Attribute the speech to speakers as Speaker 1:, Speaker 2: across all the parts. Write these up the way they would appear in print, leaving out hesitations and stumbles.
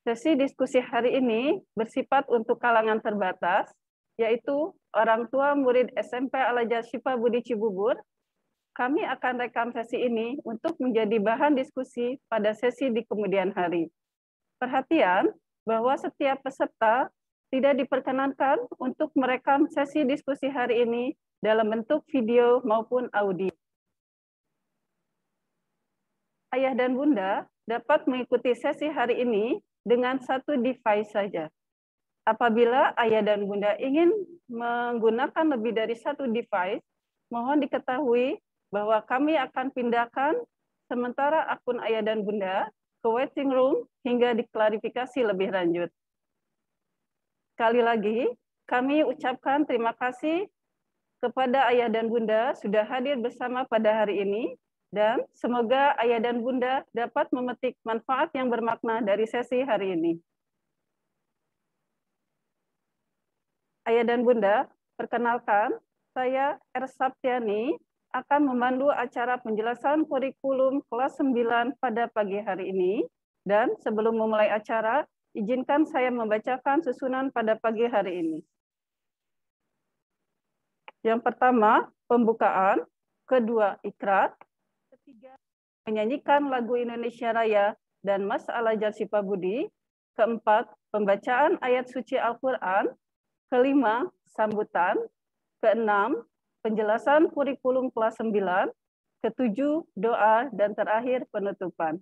Speaker 1: Sesi diskusi hari ini bersifat untuk kalangan terbatas, yaitu orang tua murid SMP Al-Azhar Syifa Budi Cibubur. Kami akan rekam sesi ini untuk menjadi bahan diskusi pada sesi di kemudian hari. Perhatian bahwa setiap peserta tidak diperkenankan untuk merekam sesi diskusi hari ini dalam bentuk video maupun audio. Ayah dan bunda dapat mengikuti sesi hari ini dengan satu device saja. Apabila ayah dan bunda ingin menggunakan lebih dari satu device, mohon diketahui bahwa kami akan pindahkan sementara akun ayah dan bunda ke waiting room hingga diklarifikasi lebih lanjut. Sekali lagi, kami ucapkan terima kasih kepada ayah dan bunda sudah hadir bersama pada hari ini, dan semoga ayah dan bunda dapat memetik manfaat yang bermakna dari sesi hari ini. Ayah dan bunda, perkenalkan, saya R. Saptiani akan memandu acara penjelasan kurikulum kelas 9 pada pagi hari ini. Dan sebelum memulai acara, izinkan saya membacakan susunan pada pagi hari ini. Yang pertama, pembukaan. Kedua, ikrar. Ketiga, menyanyikan lagu Indonesia Raya dan Mas Al-Azhar Syifa Budi. Keempat, pembacaan ayat suci Al-Quran. Kelima, sambutan. Keenam, penjelasan kurikulum kelas 9. Ketujuh, doa. Dan terakhir, penutupan.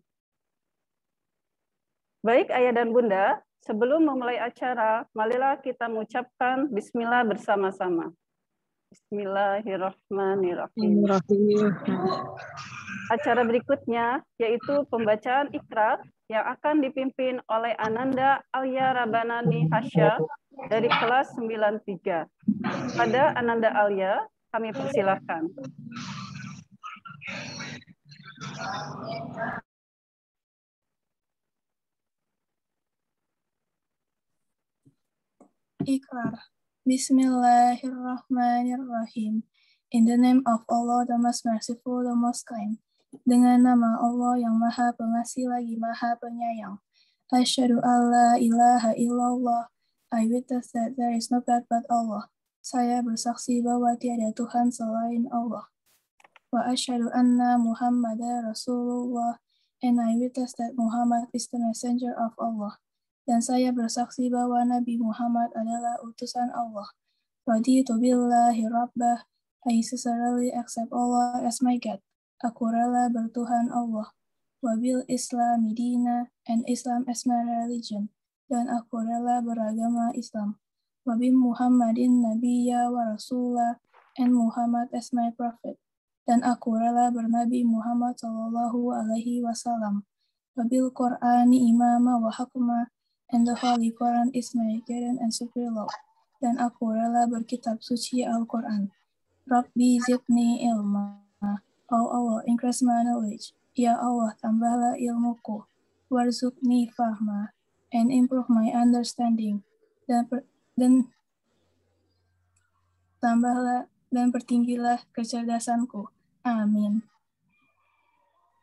Speaker 1: Baik ayah dan bunda, sebelum memulai acara, marilah kita mengucapkan bismillah bersama-sama. Bismillahirrahmanirrahim. Acara berikutnya yaitu pembacaan ikrar yang akan dipimpin oleh Ananda Alia Rabanani Hasya dari kelas 93. Pada Ananda Alia, kami persilahkan.
Speaker 2: Ikrar. Bismillahirrahmanirrahim. In the name of Allah, the most merciful, the most kind. Dengan nama Allah yang maha pengasih lagi maha penyayang. Asyhadu alla ilaha illallah. I witness that there is no God but Allah. Saya bersaksi bahwa tiada Tuhan selain Allah. Wa asyhadu anna Muhammadar Rasulullah. And I witness that Muhammad is the messenger of Allah. Dan saya bersaksi bahwa Nabi Muhammad adalah utusan Allah. Raditu billahi rabbah. I sincerely accept Allah as my God. Aku rela bertuhan Allah. Wabil Islami dina, and Islam as my religion. Dan aku rela beragama Islam. Wabi Muhammadin nabiyya wa rasulah, and Muhammad as my prophet. Dan aku rela bernabi Muhammad sallallahu alaihi wasallam. Wabil Qur'ani imama wa hakma, and the Holy Quran is my guardian and supreme law. Dan aku rela berkitab suci Al-Quran. Rabbi zidni ilma. Oh Allah, increase my knowledge. Ya Allah, tambahlah ilmuku. Warzuqni fahma. And improve my understanding. Dan tambahlah dan pertinggilah kecerdasanku. Amin.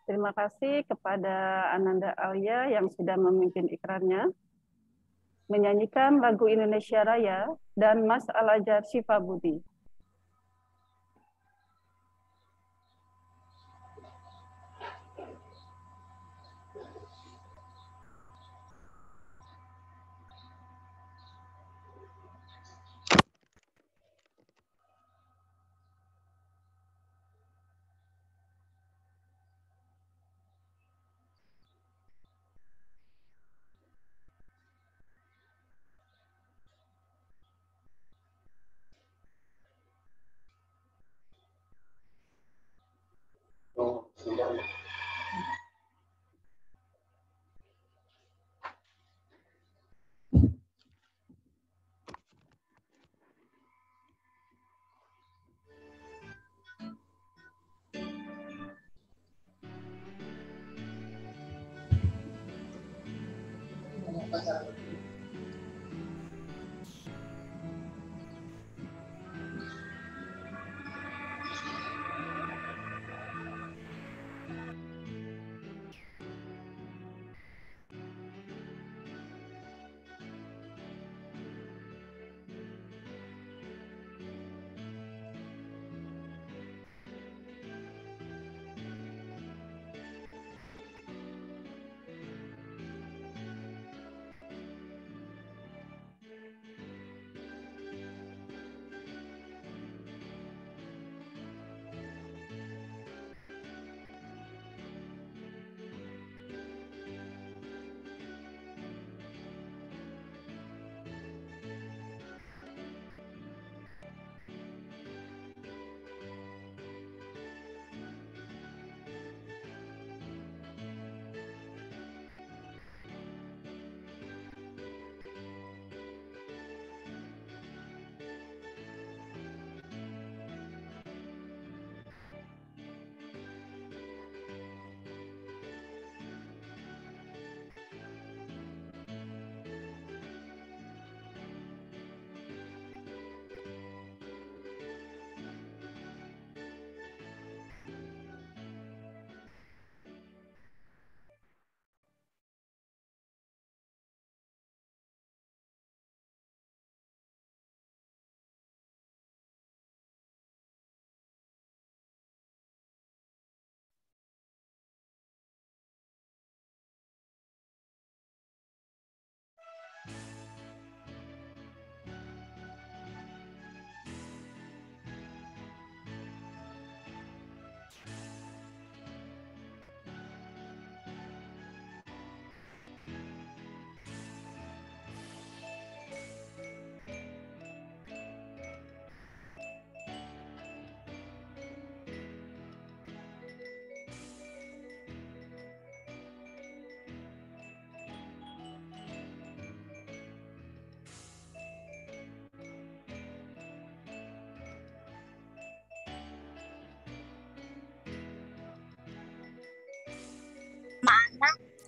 Speaker 1: Terima kasih kepada Ananda Alia yang sudah memimpin ikrarnya, menyanyikan lagu Indonesia Raya dan Mas Al-Azhar Syifa Budi.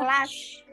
Speaker 3: kelas.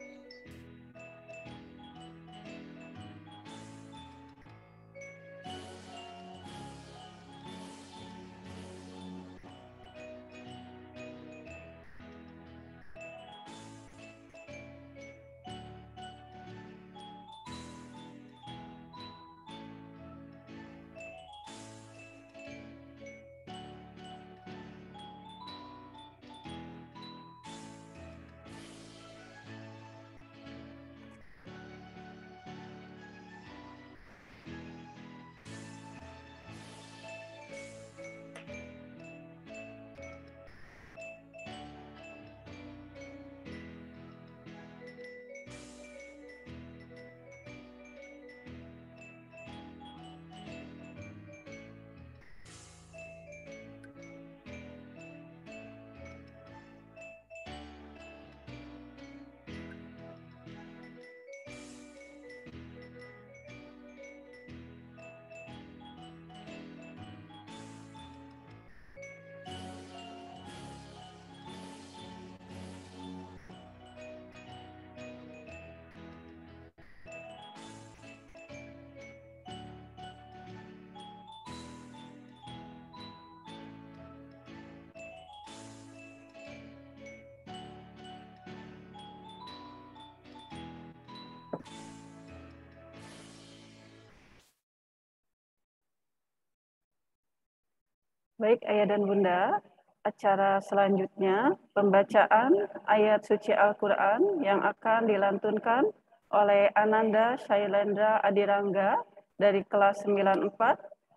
Speaker 1: Baik Ayah dan Bunda, acara selanjutnya pembacaan ayat suci Al-Quran yang akan dilantunkan oleh Ananda Shailendra Adirangga dari kelas 94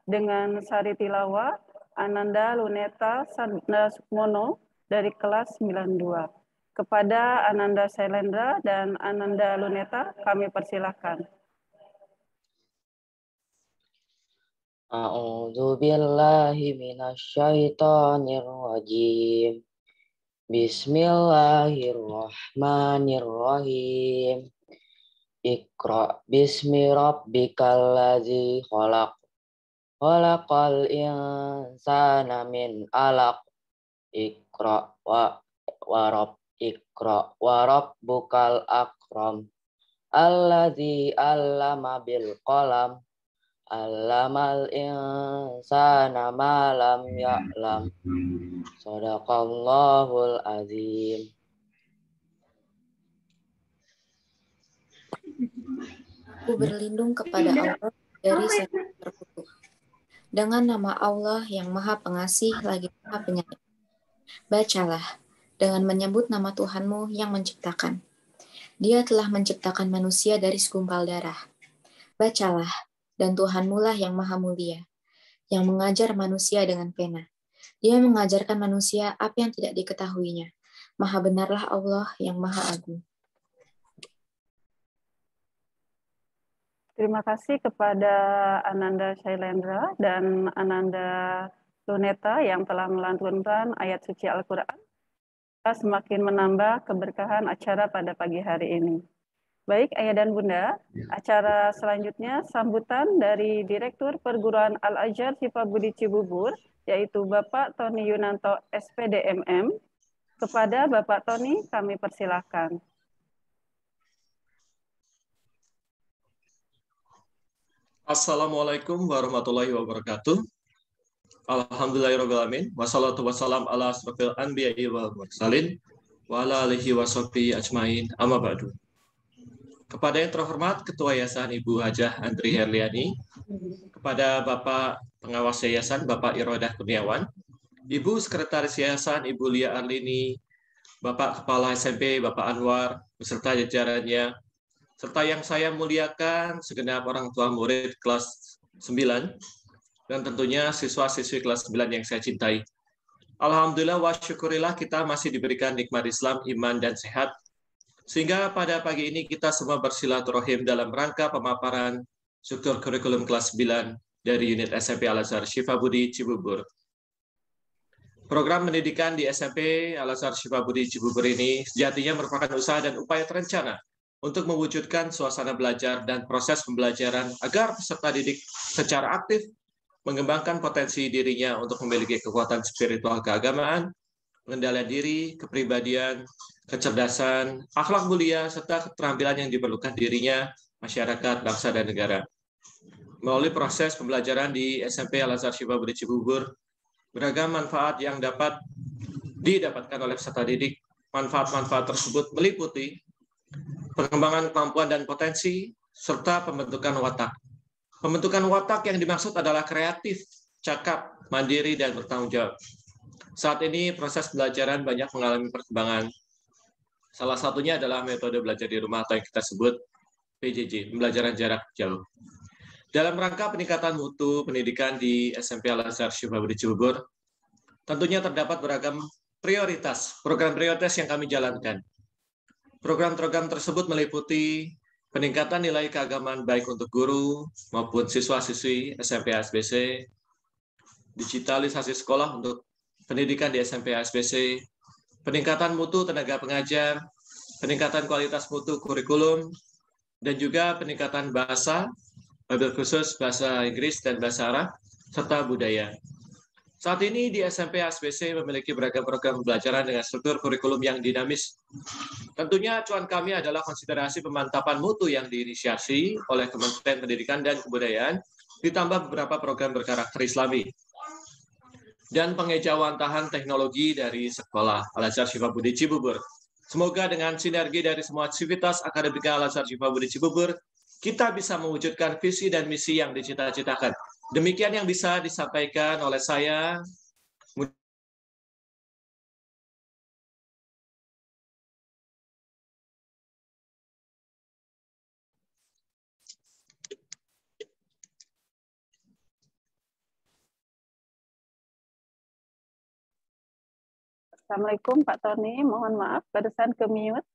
Speaker 1: dengan sari tilawah Ananda Luneta Sadna Sukmono dari kelas 92. Kepada Ananda Shailendra dan Ananda Luneta kami persilahkan.
Speaker 4: A'udzu billahi minasyaitonir rajim. Bismillahirrahmanirrahim. Iqra bismi rabbikal ladzi khalaq. Khalaqal insana min 'alaq. Iqra wa rabbukal akram. Alladzi 'allama bil qalam. Allamal insana ma lam ya'lam. Shadaqallahul azim.
Speaker 5: Aku berlindung kepada Allah dari setan terkutuk. Dengan nama Allah yang Maha Pengasih lagi Maha Penyayang. Bacalah dengan menyebut nama Tuhanmu yang menciptakan. Dia telah menciptakan manusia dari segumpal darah. Bacalah, dan Tuhanmu lah yang Maha Mulia, yang mengajar manusia dengan pena. Dia mengajarkan manusia apa yang tidak diketahuinya. Maha benarlah Allah yang Maha Agung.
Speaker 1: Terima kasih kepada Ananda Shailendra dan Ananda Luneta yang telah melantunkan ayat suci Al-Quran. Kita semakin menambah keberkahan acara pada pagi hari ini. Baik, Ayah dan Bunda, acara selanjutnya sambutan dari Direktur Perguruan Al-Azhar Sifabudi Cibubur, yaitu Bapak Tony Yunanto, SPDMM. Kepada Bapak Tony, kami persilahkan.
Speaker 6: Assalamualaikum warahmatullahi wabarakatuh. Alhamdulillahirrahmanirrahim. Wassalatu wassalam ala asrofil anbiya'i wal mursalin wa ala alihi wa sahbihi ajmain. Amma ba'du. Kepada yang terhormat Ketua Yayasan Ibu Hajah Andri Herliani, kepada Bapak Pengawas Yayasan Bapak Irodah Kurniawan, Ibu Sekretaris Yayasan Ibu Lia Arlini, Bapak Kepala SMP Bapak Anwar, beserta jajarannya, serta yang saya muliakan segenap orang tua murid kelas 9, dan tentunya siswa-siswi kelas 9 yang saya cintai. Alhamdulillah wa syukurillah kita masih diberikan nikmat Islam, iman, dan sehat, sehingga pada pagi ini kita semua bersilaturahim dalam rangka pemaparan struktur kurikulum kelas 9 dari unit SMP Al-Azhar Sifabudi Cibubur. Program pendidikan di SMP Al-Azhar Sifabudi Cibubur ini sejatinya merupakan usaha dan upaya terencana untuk mewujudkan suasana belajar dan proses pembelajaran agar peserta didik secara aktif mengembangkan potensi dirinya untuk memiliki kekuatan spiritual keagamaan, pengendalian diri, kepribadian, kecerdasan, akhlak mulia, serta keterampilan yang diperlukan dirinya, masyarakat, bangsa, dan negara. Melalui proses pembelajaran di SMP Al-Azhar Syifa Budi Cibubur, beragam manfaat yang dapat didapatkan oleh peserta didik. Manfaat-manfaat tersebut meliputi pengembangan kemampuan dan potensi, serta pembentukan watak. Pembentukan watak yang dimaksud adalah kreatif, cakap, mandiri, dan bertanggung jawab. Saat ini proses pembelajaran banyak mengalami perkembangan. Salah satunya adalah metode belajar di rumah atau yang kita sebut PJJ, pembelajaran jarak jauh. Dalam rangka peningkatan mutu pendidikan di SMP Al-Azhar Syifa Budi Cibubur, tentunya terdapat beragam program prioritas yang kami jalankan. Program-program tersebut meliputi peningkatan nilai keagamaan baik untuk guru maupun siswa-siswi SMP ASBC, digitalisasi sekolah untuk pendidikan di SMP ASBC, peningkatan mutu tenaga pengajar, peningkatan kualitas mutu kurikulum, dan juga peningkatan bahasa, wabil khusus bahasa Inggris dan bahasa Arab, serta budaya. Saat ini di SMP ASBC memiliki beragam program pembelajaran dengan struktur kurikulum yang dinamis. Tentunya acuan kami adalah konsiderasi pemantapan mutu yang diinisiasi oleh Kementerian Pendidikan dan Kebudayaan, ditambah beberapa program berkarakter Islami, dan pengejawantahan teknologi dari sekolah Al-Azhar Syifa Budi Cibubur. Semoga dengan sinergi dari semua aktivitas akademika Al-Azhar Syifa Budi Cibubur, kita bisa mewujudkan visi dan misi yang dicita-citakan. Demikian yang bisa disampaikan oleh saya.
Speaker 1: Assalamualaikum Pak Tony, mohon maaf barusan ke mute.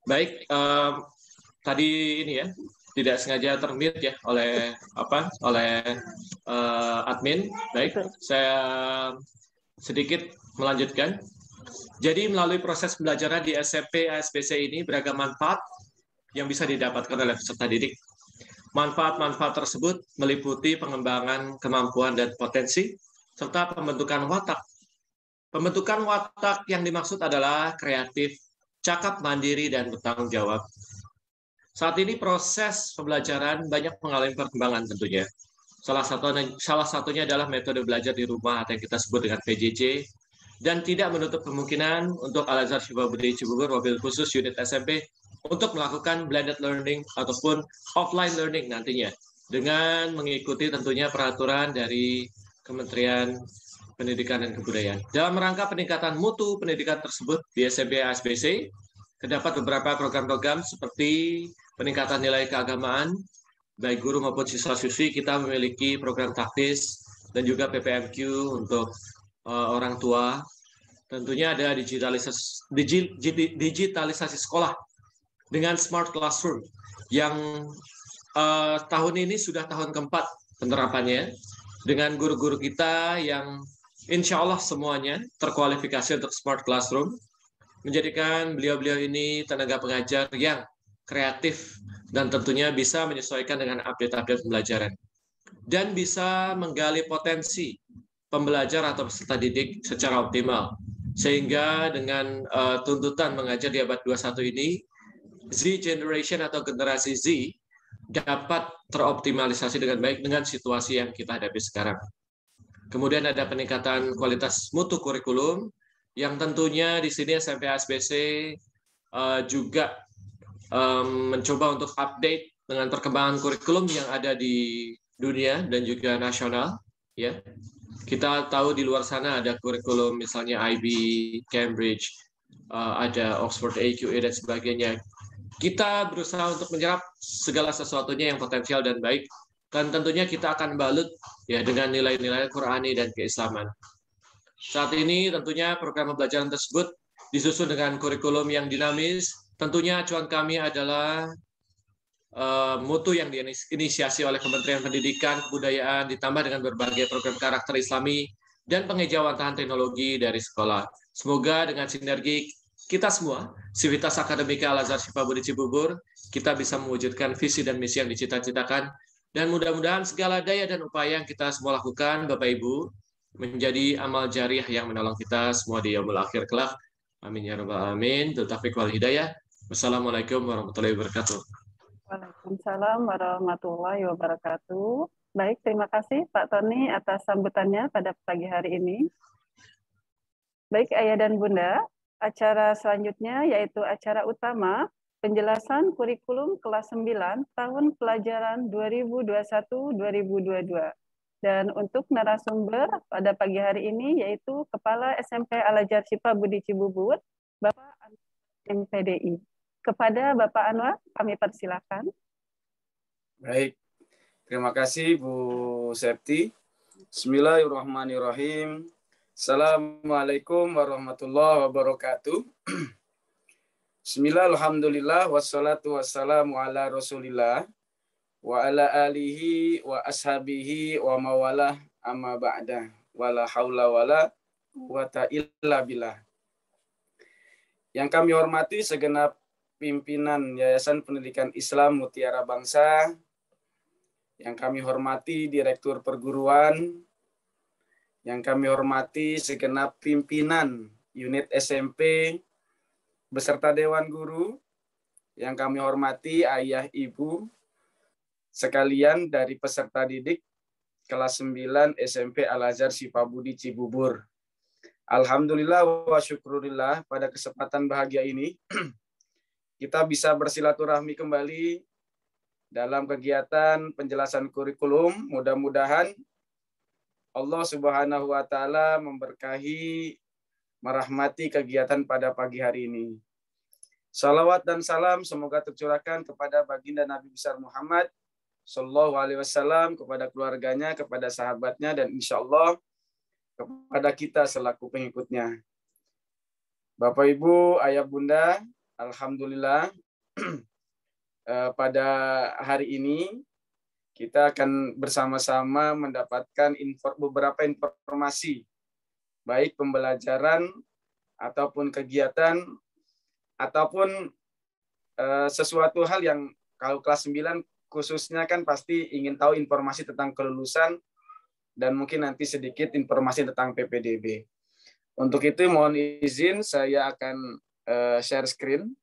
Speaker 6: Baik, tadi ini ya tidak sengaja termute ya oleh admin. Baik, saya sedikit melanjutkan. Jadi melalui proses pembelajaran di SMP ASBC ini beragam manfaat yang bisa didapatkan oleh peserta didik. Manfaat-manfaat tersebut meliputi pengembangan kemampuan dan potensi, serta pembentukan watak. Pembentukan watak yang dimaksud atuh kreatif, cakap mandiri, dan bertanggung jawab. Saat ini proses pembelajaran banyak mengalami perkembangan tentunya. Salah satunya adalah metode belajar di rumah atau yang kita sebut dengan PJJ, dan tidak menutup kemungkinan untuk Al-Azhar Syifa Budi Cibubur wabil khusus unit SMP untuk melakukan blended learning ataupun offline learning nantinya dengan mengikuti tentunya peraturan dari Kementerian Pendidikan dan Kebudayaan. Dalam rangka peningkatan mutu pendidikan tersebut di SMP ASBC, terdapat beberapa program-program seperti peningkatan nilai keagamaan, baik guru maupun siswa-siswi. Kita memiliki program taktis dan juga PPMQ untuk orang tua. Tentunya ada digitalisasi sekolah dengan Smart Classroom yang tahun ini sudah tahun keempat penerapannya, dengan guru-guru kita yang insya Allah semuanya terkualifikasi untuk Smart Classroom, menjadikan beliau-beliau ini tenaga pengajar yang kreatif dan tentunya bisa menyesuaikan dengan update-update pembelajaran dan bisa menggali potensi pembelajar atau peserta didik secara optimal, sehingga dengan tuntutan mengajar di abad 21 ini, Z Generation atau generasi Z dapat teroptimalisasi dengan baik dengan situasi yang kita hadapi sekarang. Kemudian ada peningkatan kualitas mutu kurikulum yang tentunya di sini SMP ASBC juga mencoba untuk update dengan perkembangan kurikulum yang ada di dunia dan juga nasional. Ya, kita tahu di luar sana ada kurikulum misalnya IB, Cambridge, ada Oxford AQA dan sebagainya. Kita berusaha untuk menyerap segala sesuatunya yang potensial dan baik, dan tentunya kita akan balut ya dengan nilai-nilai Qurani dan keislaman. Saat ini tentunya program pembelajaran tersebut disusun dengan kurikulum yang dinamis. Tentunya acuan kami adalah mutu yang diinisiasi oleh Kementerian Pendidikan, Kebudayaan, ditambah dengan berbagai program karakter Islami dan pengejawantahan teknologi dari sekolah. Semoga dengan sinergi kita semua, Sivitas Akademika Al-Azhar Syifa Budi Cibubur, kita bisa mewujudkan visi dan misi yang dicita-citakan Dan mudah-mudahan segala daya dan upaya yang kita semua lakukan, Bapak Ibu, menjadi amal jariah yang menolong kita semua di yaumul akhir kelak. Amin ya rabbal alamin. Bil taufiq wal hidayah. Wassalamualaikum warahmatullahi wabarakatuh.
Speaker 1: Waalaikumsalam warahmatullahi wabarakatuh. Baik, terima kasih Pak Tony atas sambutannya pada pagi hari ini. Baik, Ayah dan Bunda, acara selanjutnya yaitu acara utama penjelasan kurikulum kelas 9 tahun pelajaran 2021-2022. Dan untuk narasumber pada pagi hari ini yaitu Kepala SMP Al-Azhar Syifa Budi Cibubur, Bapak Anwar MPDI. Kepada Bapak Anwar, kami persilakan.
Speaker 3: Baik, terima kasih Bu Septi. Bismillahirrahmanirrahim. Assalamualaikum warahmatullahi wabarakatuh. Bismillah, alhamdulillah, wassalatu wassalamu ala rasulillah, wa ala alihi wa ashabihi wa mawalah amma ba'dah, wala hawla wala quwata illa billah. Yang kami hormati segenap pimpinan Yayasan Pendidikan Islam Mutiara Bangsa, yang kami hormati Direktur Perguruan, yang kami hormati segenap pimpinan unit SMP beserta Dewan Guru, yang kami hormati ayah ibu sekalian dari peserta didik kelas 9 SMP Al-Azhar Syifa Budi Cibubur. Alhamdulillah wa syukurillah, pada kesempatan bahagia ini kita bisa bersilaturahmi kembali dalam kegiatan penjelasan kurikulum. Mudah-mudahan Allah Subhanahu wa taala memberkahi, merahmati kegiatan pada pagi hari ini. Salawat dan salam semoga tercurahkan kepada baginda Nabi besar Muhammad Sallallahu Alaihi Wasallam, kepada keluarganya, kepada sahabatnya, dan insya Allah kepada kita selaku pengikutnya. Bapak Ibu, Ayah Bunda, alhamdulillah pada hari ini kita akan bersama-sama mendapatkan beberapa informasi, baik pembelajaran ataupun kegiatan ataupun sesuatu hal yang kalau kelas 9 khususnya kan pasti ingin tahu informasi tentang kelulusan dan mungkin nanti sedikit informasi tentang PPDB. Untuk itu mohon izin saya akan share screen.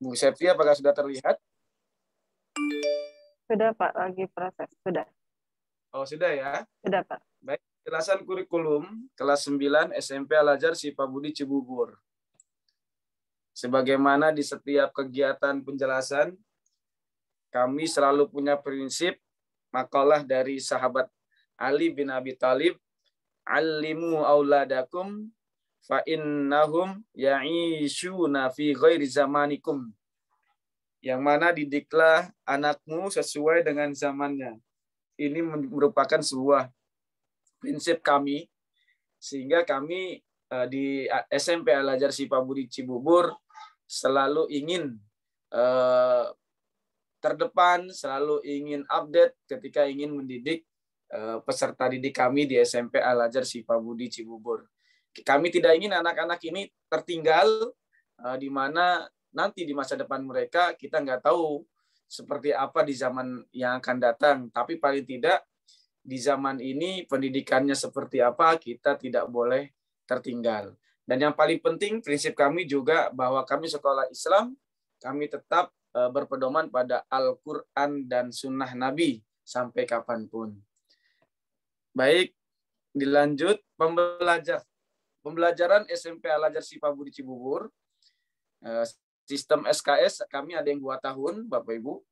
Speaker 3: Bu Septi, apakah sudah terlihat?
Speaker 1: Sudah Pak, lagi proses. Sudah.
Speaker 3: Oh, sudah ya?
Speaker 1: Sudah Pak.
Speaker 3: Baik, penjelasan kurikulum kelas 9 SMP Al-Azhar Syifa Budi Cibubur. Sebagaimana di setiap kegiatan penjelasan, kami selalu punya prinsip makalah dari sahabat Ali bin Abi Thalib, "Allimu auladakum fa innahum ya'ishuna fi ghairi zamanikum." Yang mana didiklah anakmu sesuai dengan zamannya. Ini merupakan sebuah prinsip kami, sehingga kami di SMP Al-Azhar Syifa Budi Cibubur selalu ingin terdepan, selalu ingin update ketika ingin mendidik peserta didik kami di SMP Al-Azhar Syifa Budi Cibubur. Kami tidak ingin anak-anak ini tertinggal, di mana nanti di masa depan mereka kita nggak tahu seperti apa di zaman yang akan datang. Tapi paling tidak di zaman ini pendidikannya seperti apa kita tidak boleh tertinggal. Dan yang paling penting prinsip kami juga bahwa kami sekolah Islam, kami tetap berpedoman pada Al-Quran dan Sunnah Nabi sampai kapanpun. Baik, dilanjut pembelajaran SMP Al-Azhar Syifa Budi Cibubur. Sistem SKS kami ada yang 2 tahun, Bapak Ibu.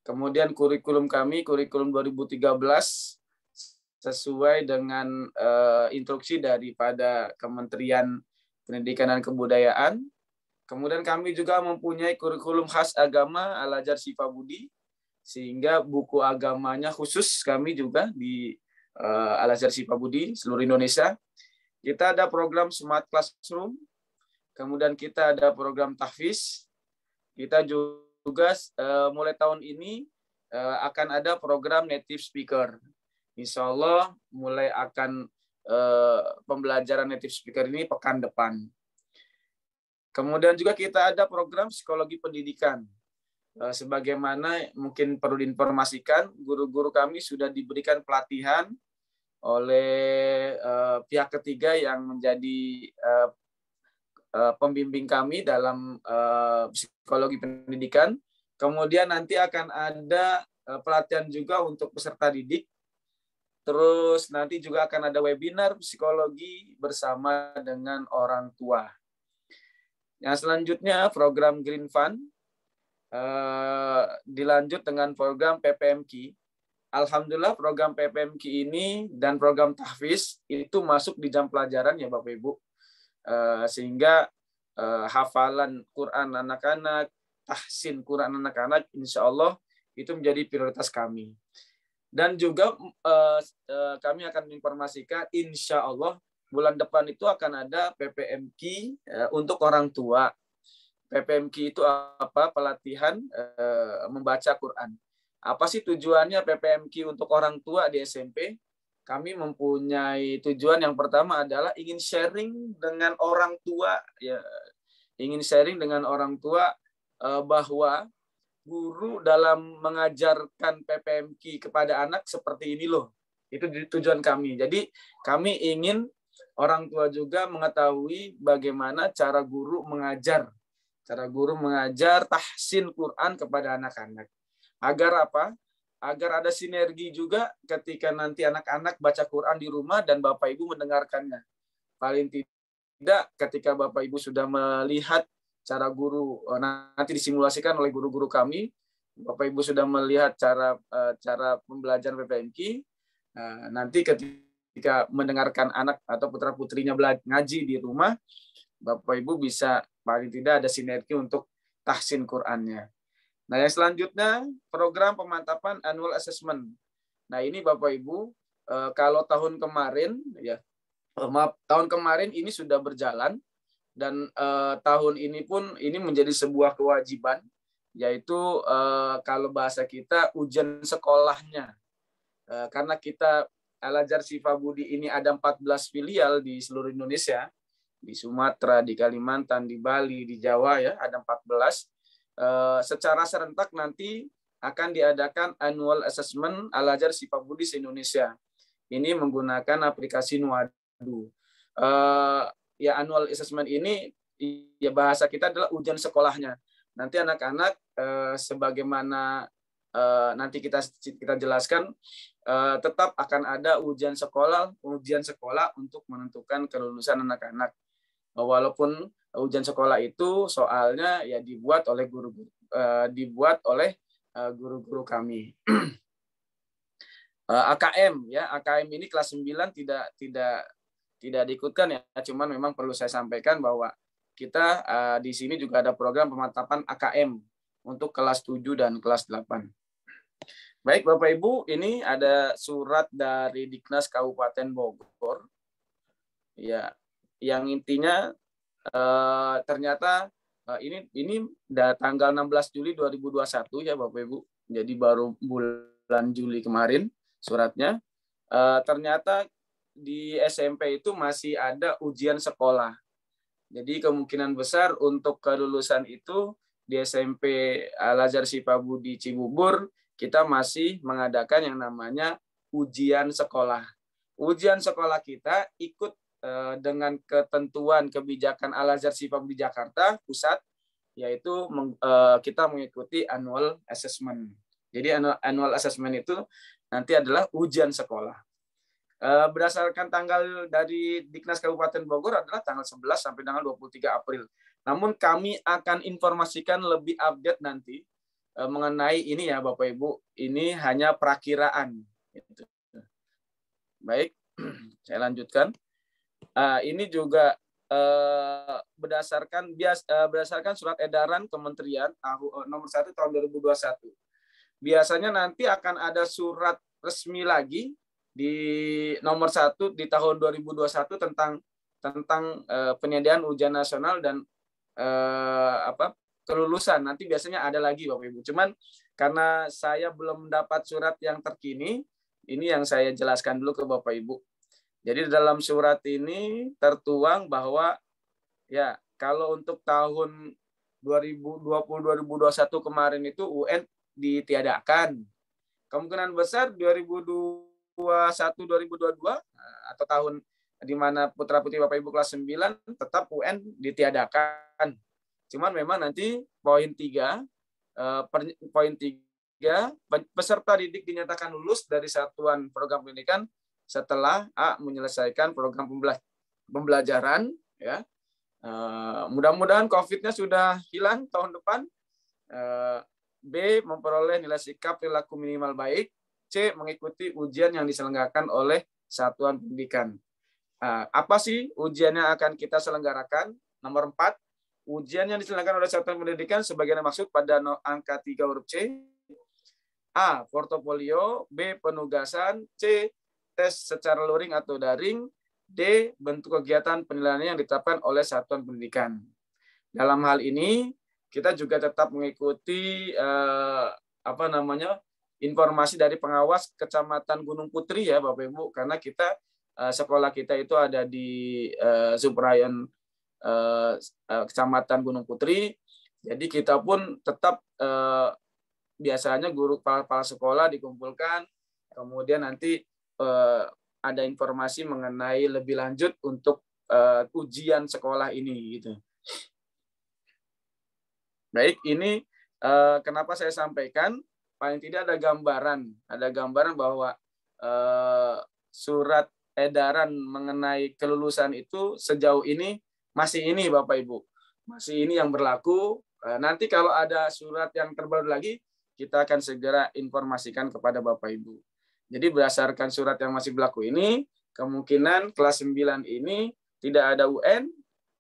Speaker 3: Kemudian kurikulum kami, kurikulum 2013, sesuai dengan instruksi daripada Kementerian Pendidikan dan Kebudayaan. Kemudian kami juga mempunyai kurikulum khas agama Al-Azhar Syifa Budi, sehingga buku agamanya khusus kami juga di Al-Azhar Syifa Budi seluruh Indonesia. Kita ada program Smart Classroom, kemudian kita ada program tahfiz. Kita juga mulai tahun ini akan ada program native speaker. Insya Allah mulai akan pembelajaran native speaker ini pekan depan. Kemudian juga kita ada program psikologi pendidikan. Sebagaimana mungkin perlu diinformasikan, guru-guru kami sudah diberikan pelatihan oleh pihak ketiga yang menjadi pembimbing kami dalam psikologi pendidikan. Kemudian nanti akan ada pelatihan juga untuk peserta didik. Terus nanti juga akan ada webinar psikologi bersama dengan orang tua. Yang selanjutnya program Green Fund. Dilanjut dengan program PPMQ. Alhamdulillah program PPMQ ini dan program tahfiz itu masuk di jam pelajaran ya Bapak Ibu. Sehingga hafalan Quran anak-anak, tahsin Quran anak-anak insya Allah itu menjadi prioritas kami. Dan juga kami akan menginformasikan insya Allah bulan depan itu akan ada PPMQ untuk orang tua. PPMQ itu apa? Pelatihan membaca Quran. Apa sih tujuannya PPMQ untuk orang tua di SMP? Kami mempunyai tujuan yang pertama adalah ingin sharing dengan orang tua, ya, ingin sharing dengan orang tua bahwa guru dalam mengajarkan PPMQ kepada anak seperti ini loh. Itu tujuan kami. Jadi kami ingin orang tua juga mengetahui bagaimana cara guru mengajar tahsin Quran kepada anak-anak. Agar apa? Agar ada sinergi juga ketika nanti anak-anak baca Quran di rumah dan Bapak Ibu mendengarkannya. Paling tidak ketika Bapak Ibu sudah melihat cara guru, nanti disimulasikan oleh guru-guru kami, Bapak Ibu sudah melihat cara pembelajaran PPMQ, nanti ketika mendengarkan anak atau putra-putrinya ngaji di rumah, Bapak Ibu bisa paling tidak ada sinergi untuk tahsin Qur'annya. Nah, yang selanjutnya program pemantapan annual assessment. Nah, ini Bapak Ibu, kalau tahun kemarin ini sudah berjalan dan tahun ini pun ini menjadi sebuah kewajiban, yaitu kalau bahasa kita ujian sekolahnya. Karena kita Al-Azhar Syifa Budi ini ada 14 filial di seluruh Indonesia. Di Sumatera, di Kalimantan, di Bali, di Jawa ya ada 14. Secara serentak nanti akan diadakan annual assessment Al-Azhar Syifa Budi se-Indonesia. Ini menggunakan aplikasi Nuadu. Ya annual assessment ini ya bahasa kita adalah ujian sekolahnya. Nanti anak-anak sebagaimana nanti kita jelaskan tetap akan ada ujian sekolah untuk menentukan kelulusan anak-anak. Walaupun ujian sekolah itu soalnya ya dibuat oleh guru-guru kami. AKM ya, AKM ini kelas 9 tidak diikutkan ya, cuman memang perlu saya sampaikan bahwa kita di sini juga ada program pemantapan AKM untuk kelas 7 dan kelas 8. Baik Bapak Ibu, ini ada surat dari Diknas Kabupaten Bogor. Ya, yang intinya ternyata ini tanggal 16 Juli 2021 ya Bapak Ibu. Jadi baru bulan Juli kemarin suratnya. Ternyata di SMP itu masih ada ujian sekolah. Jadi kemungkinan besar untuk kelulusan itu di SMP Al-Azhar Syifa Budi Cibubur kita masih mengadakan yang namanya ujian sekolah. Ujian sekolah kita ikut dengan ketentuan kebijakan Al-Azhar Syifa Budi Jakarta Pusat, yaitu kita mengikuti annual assessment. Jadi annual assessment itu nanti adalah ujian sekolah. Berdasarkan tanggal dari Diknas Kabupaten Bogor adalah tanggal 11 sampai tanggal 23 April. Namun kami akan informasikan lebih update nanti mengenai ini ya Bapak Ibu. Ini hanya perakiraan. Baik, saya lanjutkan. Ini juga berdasarkan surat edaran Kementerian nomor 1 tahun 2021. Biasanya nanti akan ada surat resmi lagi di nomor 1 di tahun 2021 tentang penyediaan ujian nasional dan kelulusan. Nanti biasanya ada lagi Bapak Ibu. Cuman karena saya belum mendapat surat yang terkini, ini yang saya jelaskan dulu ke Bapak Ibu. Jadi dalam surat ini tertuang bahwa ya kalau untuk tahun 2020-2021 kemarin itu UN ditiadakan. Kemungkinan besar 2021-2022 atau tahun di mana putra-putri Bapak Ibu kelas 9 tetap UN ditiadakan. Cuman memang nanti poin 3 peserta didik dinyatakan lulus dari satuan program pendidikan setelah A menyelesaikan program pembelajaran, ya. Mudah-mudahan COVID-nya sudah hilang tahun depan. B memperoleh nilai sikap perilaku minimal baik. C mengikuti ujian yang diselenggarakan oleh satuan pendidikan. Apa sih ujian yang akan kita selenggarakan? Nomor 4, ujian yang diselenggarakan oleh satuan pendidikan sebagaimana maksud pada angka 3 huruf C. A. Portofolio. B. Penugasan. C. Tes secara luring atau daring. D. Bentuk kegiatan penilaian yang ditetapkan oleh satuan pendidikan. Dalam hal ini kita juga tetap mengikuti informasi dari pengawas Kecamatan Gunung Putri, ya Bapak Ibu, karena kita sekolah kita itu ada di Subrayan Kecamatan Gunung Putri. Jadi kita pun tetap biasanya guru kepala sekolah dikumpulkan, kemudian nanti ada informasi mengenai lebih lanjut untuk ujian sekolah ini, gitu. Baik, ini kenapa saya sampaikan, paling tidak ada gambaran bahwa surat edaran mengenai kelulusan itu sejauh ini masih ini, Bapak Ibu, masih ini yang berlaku. Nanti kalau ada surat yang terbaru lagi, kita akan segera informasikan kepada Bapak Ibu. Jadi berdasarkan surat yang masih berlaku ini, kemungkinan kelas 9 ini tidak ada UN,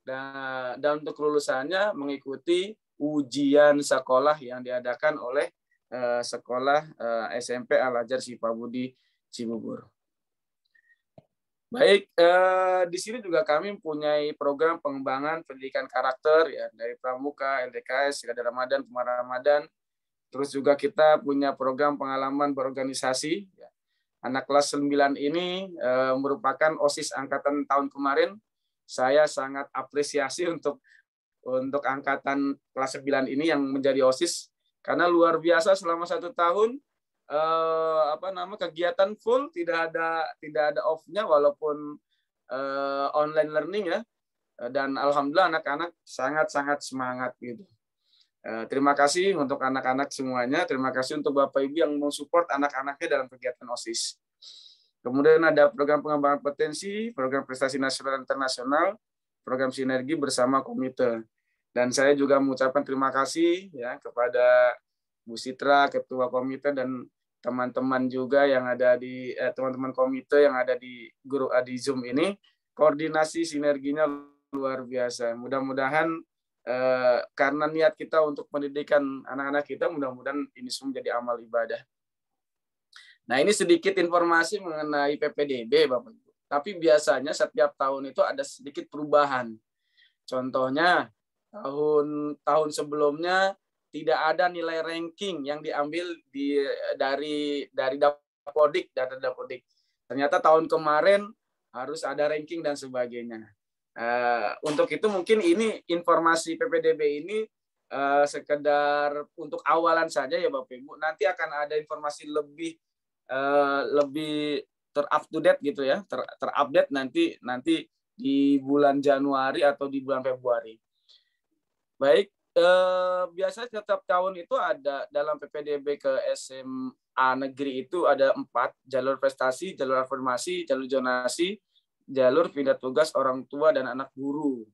Speaker 3: dan untuk kelulusannya mengikuti ujian sekolah yang diadakan oleh sekolah SMP Al-Azhar Sifabudi Cibubur. Baik, di sini juga kami mempunyai program pengembangan pendidikan karakter, ya, dari Pramuka, LDKS, Sekadar Ramadan, Pemarah Ramadan. Terus juga kita punya program pengalaman berorganisasi. Ya. Anak kelas 9 ini merupakan OSIS angkatan tahun kemarin. Saya sangat apresiasi untuk angkatan kelas 9 ini yang menjadi OSIS, karena luar biasa selama 1 tahun kegiatan full, tidak ada off-nya walaupun online learning, ya. Dan alhamdulillah anak-anak sangat semangat, gitu. Terima kasih untuk anak-anak semuanya. Terima kasih untuk Bapak Ibu yang mensupport anak-anaknya dalam kegiatan OSIS. Kemudian ada program pengembangan potensi, program prestasi nasional dan internasional, program sinergi bersama komite. Dan saya juga mengucapkan terima kasih, ya, kepada Bu Citra, Ketua Komite, dan teman-teman juga yang ada di teman-teman komite yang ada di grup di Zoom ini. Koordinasi sinerginya luar biasa. Mudah-mudahan karena niat kita untuk pendidikan anak-anak kita, mudah-mudahan ini semua menjadi amal ibadah. Nah, ini sedikit informasi mengenai PPDB, Bapak Ibu. Tapi biasanya setiap tahun itu ada sedikit perubahan. Contohnya, tahun sebelumnya tidak ada nilai ranking yang diambil dari Dapodik, data Dapodik. Ternyata tahun kemarin harus ada ranking dan sebagainya. Untuk itu mungkin ini informasi PPDB ini sekedar untuk awalan saja, ya Bapak Ibu. Nanti akan ada informasi lebih ter-up to date, gitu ya, terupdate nanti di bulan Januari atau di bulan Februari. Baik, biasanya setiap tahun itu ada dalam PPDB ke SMA negeri itu ada 4, jalur prestasi, jalur afirmasi, jalur zonasi, jalur pindah tugas orang tua dan anak guru.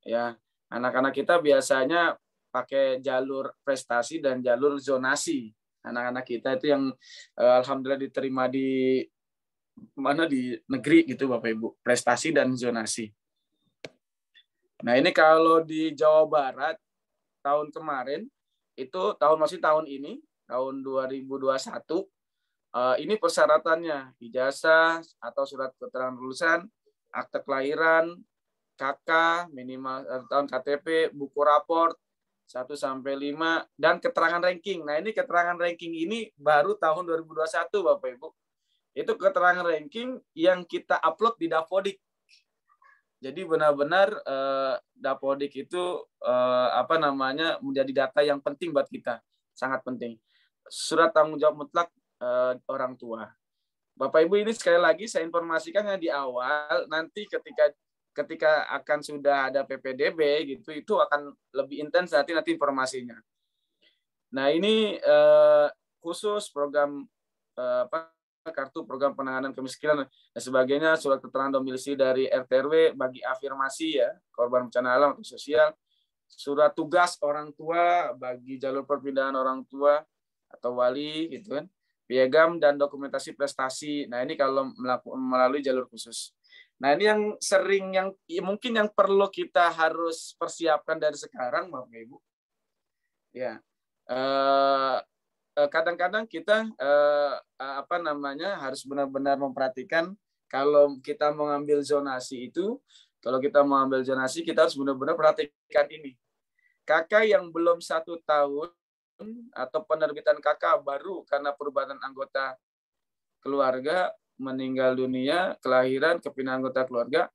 Speaker 3: Ya, anak-anak kita biasanya pakai jalur prestasi dan jalur zonasi. Anak-anak kita itu yang alhamdulillah diterima di negeri, gitu Bapak Ibu, prestasi dan zonasi. Nah, ini kalau di Jawa Barat tahun kemarin itu tahun ini tahun 2021 ini persyaratannya ijazah atau surat keterangan lulusan, akte kelahiran, KK minimal tahun, KTP, buku raport 1-5, dan keterangan ranking. Nah, ini keterangan ranking ini baru tahun 2021, Bapak Ibu. Itu keterangan ranking yang kita upload di Dapodik. Jadi benar-benar Dapodik itu menjadi data yang penting buat kita, sangat penting. Surat tanggung jawab mutlak orang tua. Bapak Ibu, ini sekali lagi saya informasikan di awal, nanti ketika akan sudah ada PPDB gitu, itu akan lebih intens nanti informasinya. Nah, ini khusus program kartu program penanganan kemiskinan dan sebagainya, surat keterangan domisili dari RT/RW bagi afirmasi ya korban bencana alam atau sosial, surat tugas orang tua bagi jalur perpindahan orang tua atau wali gitu kan, piagam dan dokumentasi prestasi. Nah, ini kalau melalui jalur khusus. Nah, ini yang sering mungkin yang perlu kita harus persiapkan dari sekarang, Bapak Ibu. Ya. Kadang-kadang kita harus benar-benar memperhatikan kalau kita mengambil zonasi itu, kita harus benar-benar perhatikan ini. KK yang belum 1 tahun atau penerbitan KK baru karena perubahan anggota keluarga, meninggal dunia, kelahiran, kepindahan anggota keluarga,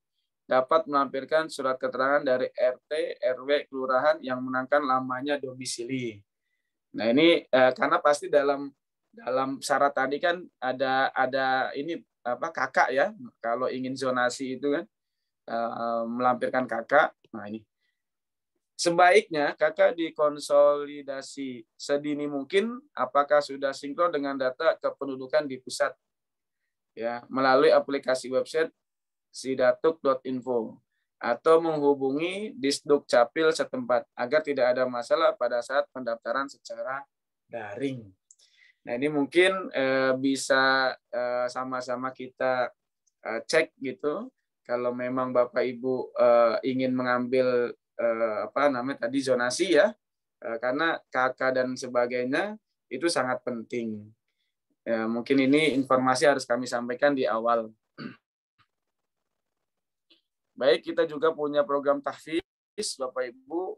Speaker 3: dapat melampirkan surat keterangan dari RT, RW, kelurahan yang menangkan lamanya domisili. Nah, ini karena pasti dalam syarat tadi kan ada ini kakak ya, kalau ingin zonasi itu kan melampirkan kakak. Nah, ini sebaiknya kakak dikonsolidasi sedini mungkin apakah sudah sinkron dengan data kependudukan di pusat ya melalui aplikasi website sidatuk.info atau menghubungi Disduk Capil setempat agar tidak ada masalah pada saat pendaftaran secara daring. Nah, ini mungkin bisa sama-sama kita cek gitu. Kalau memang Bapak Ibu ingin mengambil tadi zonasi ya, karena KK dan sebagainya itu sangat penting. Mungkin ini informasi harus kami sampaikan di awal. Baik, kita juga punya program tahfiz, Bapak Ibu.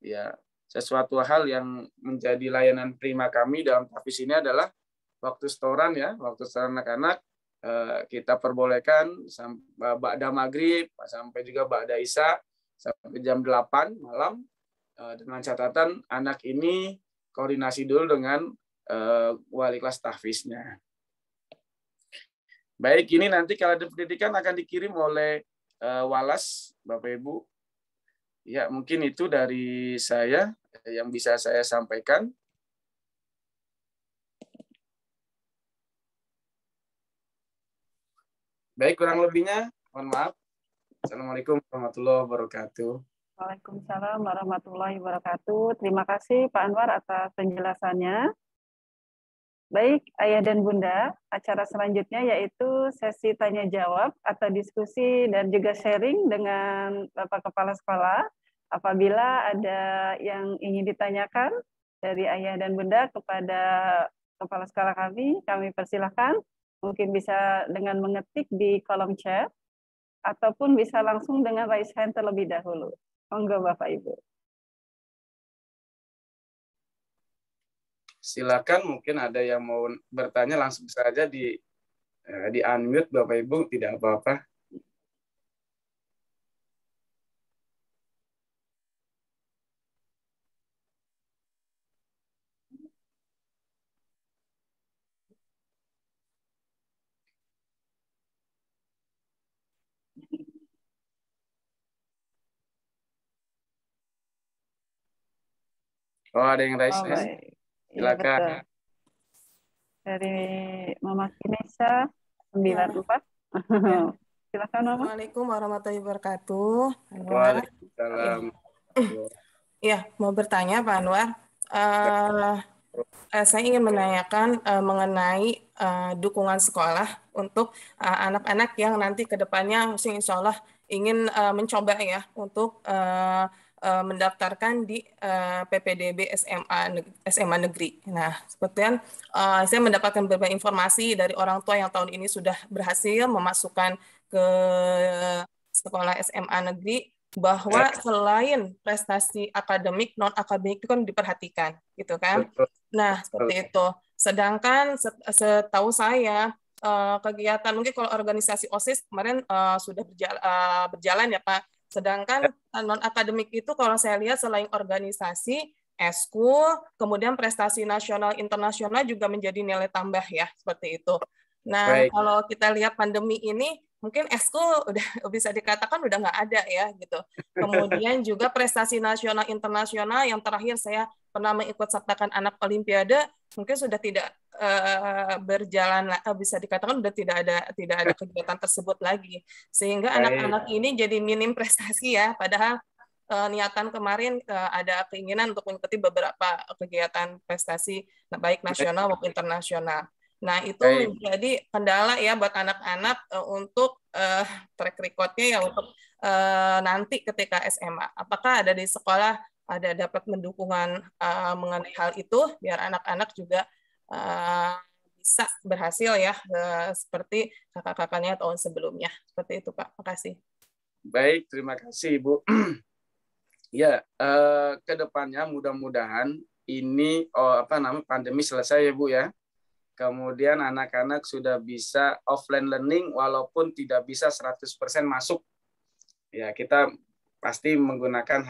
Speaker 3: Ya, sesuatu hal yang menjadi layanan prima kami dalam tahfiz ini adalah waktu setoran ya, waktu setoran anak-anak kita perbolehkan sampai ba'da maghrib sampai juga ba'da isya sampai jam 8 malam dengan catatan anak ini koordinasi dulu dengan wali kelas tahfiznya. Baik, ini nanti kalau ada pendidikan akan dikirim oleh Walas, Bapak Ibu. Ya, mungkin itu dari saya yang bisa saya sampaikan. Baik, kurang lebihnya mohon maaf. Assalamualaikum warahmatullahi wabarakatuh.
Speaker 1: Waalaikumsalam warahmatullahi wabarakatuh. Terima kasih Pak Anwar atas penjelasannya. Baik, Ayah dan Bunda, acara selanjutnya yaitu sesi tanya-jawab atau diskusi dan juga sharing dengan Bapak Kepala Sekolah. Apabila ada yang ingin ditanyakan dari Ayah dan Bunda kepada Kepala Sekolah kami persilahkan. Mungkin bisa dengan mengetik di kolom chat, ataupun bisa langsung dengan raise hand terlebih dahulu. Monggo Bapak Ibu.
Speaker 3: Silakan, mungkin ada yang mau bertanya langsung saja di unmute Bapak Ibu, tidak apa-apa. Oh, ada yang raise hand. Silakan.
Speaker 1: Ya, dari Mama Kinesa 94. Ya. Silakan Mama.
Speaker 7: Assalamualaikum warahmatullahi wabarakatuh.
Speaker 3: Waalaikumsalam.
Speaker 7: Ya, mau bertanya Pak Anwar. Saya ingin menanyakan mengenai dukungan sekolah untuk anak-anak yang nanti ke depannya insya Allah ingin mencoba ya untuk mendaftarkan di PPDB SMA negeri. Nah, sepertinya saya mendapatkan beberapa informasi dari orang tua yang tahun ini sudah berhasil memasukkan ke sekolah SMA negeri bahwa selain prestasi akademik, non akademik itu kan diperhatikan, gitu kan? Nah, seperti itu. Sedangkan setahu saya kegiatan, mungkin kalau organisasi OSIS kemarin sudah berjalan ya Pak. Sedangkan non-akademik itu kalau saya lihat selain organisasi, eskul, kemudian prestasi nasional internasional juga menjadi nilai tambah ya, seperti itu. Nah,
Speaker 3: Baik.
Speaker 7: kalau kita lihat pandemi ini, mungkin eskul udah bisa dikatakan udah nggak ada ya gitu. Kemudian juga prestasi nasional internasional yang terakhir saya pernah mengikut sertakan anak Olimpiade, mungkin sudah tidak berjalan, bisa dikatakan sudah tidak ada kegiatan tersebut lagi, sehingga anak-anak ini jadi minim prestasi ya, padahal niatan kemarin ada keinginan untuk mengikuti beberapa kegiatan prestasi baik nasional maupun internasional. Nah, itu menjadi kendala ya buat anak-anak untuk track record-nya ya untuk nanti ketika SMA. Apakah ada di sekolah ada dapat mendukungan mengenai hal itu biar anak-anak juga bisa berhasil ya seperti kakak-kakaknya tahun sebelumnya. Seperti itu Pak. Makasih.
Speaker 3: Baik, terima kasih Ibu. Ya, ke depannya mudah-mudahan ini pandemi selesai ya Bu ya. Kemudian anak-anak sudah bisa offline learning walaupun tidak bisa 100% masuk. Ya, kita pasti menggunakan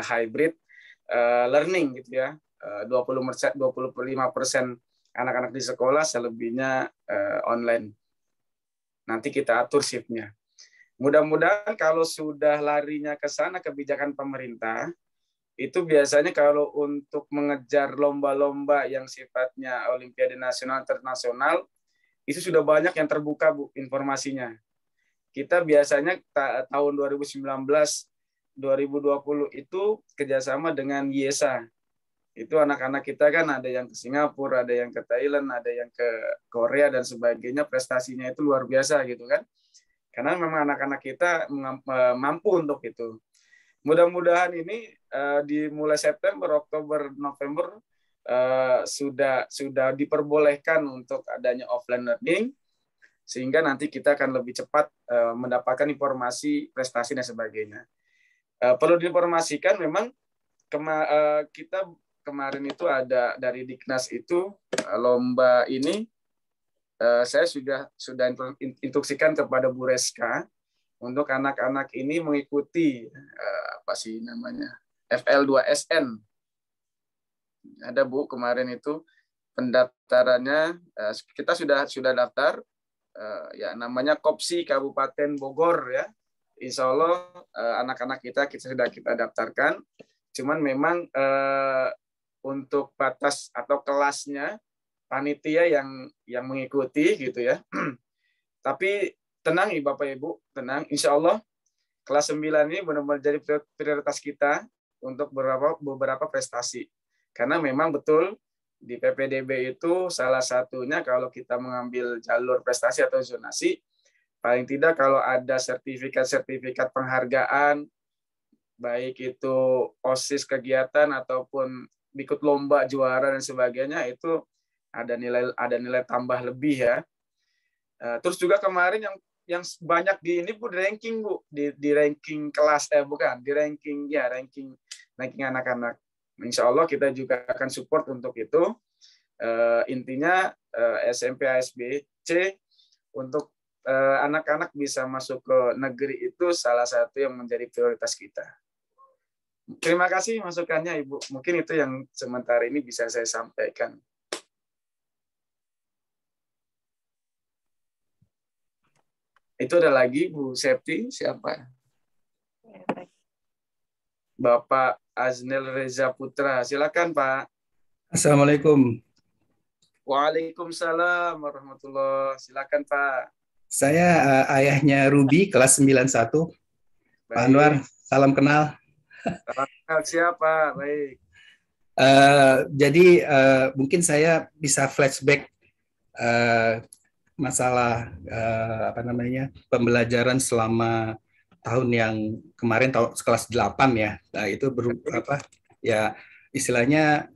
Speaker 3: hybrid learning gitu ya. 25% anak-anak di sekolah, selebihnya online. Nanti kita atur shift-nya. Mudah-mudahan kalau sudah larinya ke sana kebijakan pemerintah, itu biasanya kalau untuk mengejar lomba-lomba yang sifatnya Olimpiade Nasional Internasional, itu sudah banyak yang terbuka Bu informasinya. Kita biasanya tahun 2019, 2020 itu kerjasama dengan YESA. Itu anak-anak kita kan ada yang ke Singapura, ada yang ke Thailand, ada yang ke Korea dan sebagainya, prestasinya itu luar biasa gitu kan. Karena memang anak-anak kita mampu untuk itu. Mudah-mudahan ini dimulai September, Oktober, November sudah diperbolehkan untuk adanya offline learning, sehingga nanti kita akan lebih cepat mendapatkan informasi prestasi dan sebagainya. Perlu diinformasikan memang kita kemarin itu ada dari Diknas itu lomba ini saya sudah instruksikan kepada Bu Reska untuk anak-anak ini mengikuti apa sih namanya FL2SN. Ada Bu kemarin itu pendaftarannya kita sudah daftar ya namanya Kopsi Kabupaten Bogor ya. Insya Allah anak-anak kita sudah kita daftarkan. Cuman memang untuk batas atau kelasnya panitia yang mengikuti gitu ya. Tapi tenang Bapak Ibu, tenang. Insya Allah kelas 9 ini benar-benar jadi prioritas kita untuk beberapa prestasi. Karena memang betul di PPDB itu salah satunya kalau kita mengambil jalur prestasi atau zonasi, paling tidak kalau ada sertifikat penghargaan, baik itu OSIS kegiatan ataupun ikut lomba juara dan sebagainya, itu ada nilai tambah lebih ya. Terus juga kemarin yang banyak di ini Bu, di ranking Bu, di ranking kelas di ranking anak-anak. Insya Allah kita juga akan support untuk itu. Intinya SMP ASBC untuk anak-anak bisa masuk ke negeri itu salah satu yang menjadi prioritas kita. Terima kasih masukannya Ibu. Mungkin itu yang sementara ini bisa saya sampaikan. Itu ada lagi Bu Septi, siapa? Bapak Aznel Reza Putra, silakan Pak.
Speaker 8: Assalamualaikum.
Speaker 3: Waalaikumsalam warahmatullahi. Silakan Pak.
Speaker 8: Saya ayahnya Ruby, kelas 91. Baik. Pak Anwar, salam kenal.
Speaker 3: Salam kenal siapa? Baik.
Speaker 8: Jadi mungkin saya bisa flashback masalah pembelajaran selama tahun yang kemarin kelas 8 ya. Nah, itu istilahnya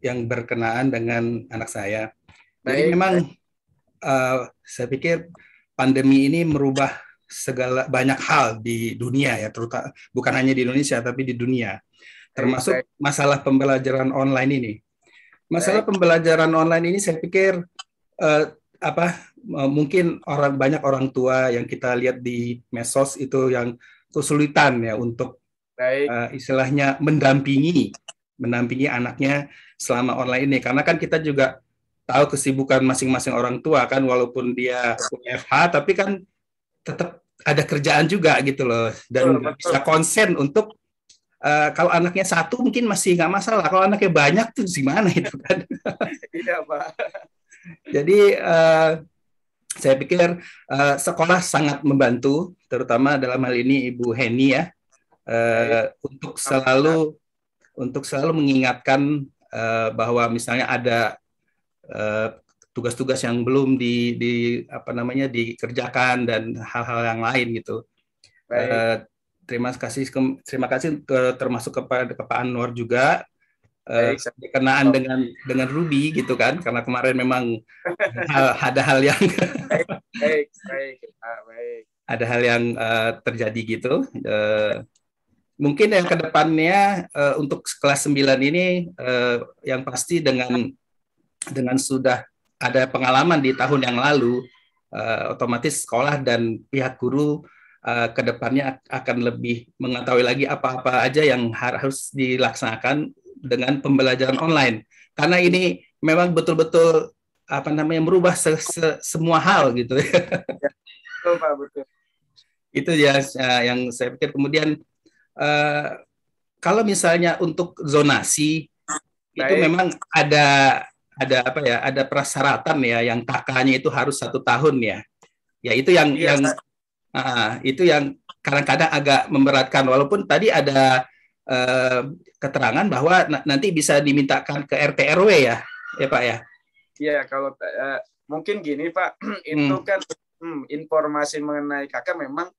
Speaker 8: yang berkenaan dengan anak saya. Jadi memang saya pikir pandemi ini merubah banyak hal di dunia ya, terutama bukan hanya di Indonesia tapi di dunia. Termasuk masalah pembelajaran online ini. Masalah pembelajaran online ini saya pikir mungkin banyak orang tua yang kita lihat di medsos itu yang kesulitan ya untuk istilahnya mendampingi anaknya selama online ini, karena kan kita juga tahu kesibukan masing-masing orang tua kan, walaupun dia WFH tapi kan tetap ada kerjaan juga gitu loh, dan nggak bisa konsen untuk kalau anaknya satu mungkin masih nggak masalah, kalau anaknya banyak tuh gimana itu kan.
Speaker 3: Iya Pak.
Speaker 8: Jadi saya pikir sekolah sangat membantu, terutama dalam hal ini Ibu Heni ya, untuk selalu mengingatkan bahwa misalnya ada tugas-tugas yang belum dikerjakan dan hal-hal yang lain gitu. Terima kasih termasuk kepada Pak Anwar juga berkenaan dengan Ruby gitu kan, karena kemarin memang ada hal yang ada hal yang terjadi gitu. Mungkin yang kedepannya untuk kelas 9 ini yang pasti dengan sudah ada pengalaman di tahun yang lalu, otomatis sekolah dan pihak guru kedepannya akan lebih mengetahui lagi apa-apa aja yang harus dilaksanakan dengan pembelajaran online, karena ini memang betul-betul merubah semua hal gitu.
Speaker 3: Betul Pak, betul.
Speaker 8: Itu ya yang saya pikir. Kemudian kalau misalnya untuk zonasi itu memang ada persyaratan ya, yang kakaknya itu harus 1 tahun ya. Ya itu yang itu yang kadang-kadang agak memberatkan, walaupun tadi ada keterangan bahwa nanti bisa dimintakan ke RT RW ya Pak ya.
Speaker 3: Iya, kalau mungkin gini Pak, itu kan informasi mengenai kakak memang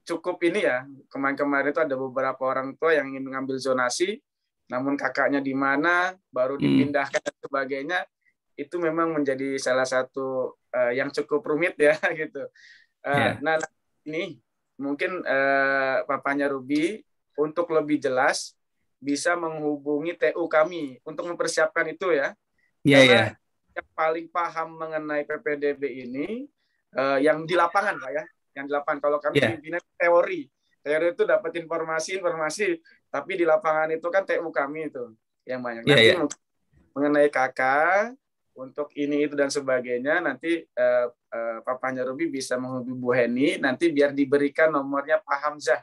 Speaker 3: cukup ini ya. Kemarin itu ada beberapa orang tua yang ingin mengambil zonasi, namun kakaknya di mana baru dipindahkan dan sebagainya, itu memang menjadi salah satu yang cukup rumit ya gitu. Nah ini mungkin papanya Ruby untuk lebih jelas bisa menghubungi TU kami untuk mempersiapkan itu ya. Karena yang paling paham mengenai PPDB ini yang di lapangan Pak ya. Yang di lapangan, kalau kami pimpinan teori itu dapat informasi, tapi di lapangan itu kan TU kami itu yang banyak. Nanti mengenai kakak untuk ini itu dan sebagainya, nanti papanya Ruby bisa menghubungi Bu Heni, nanti biar diberikan nomornya Pak Hamzah.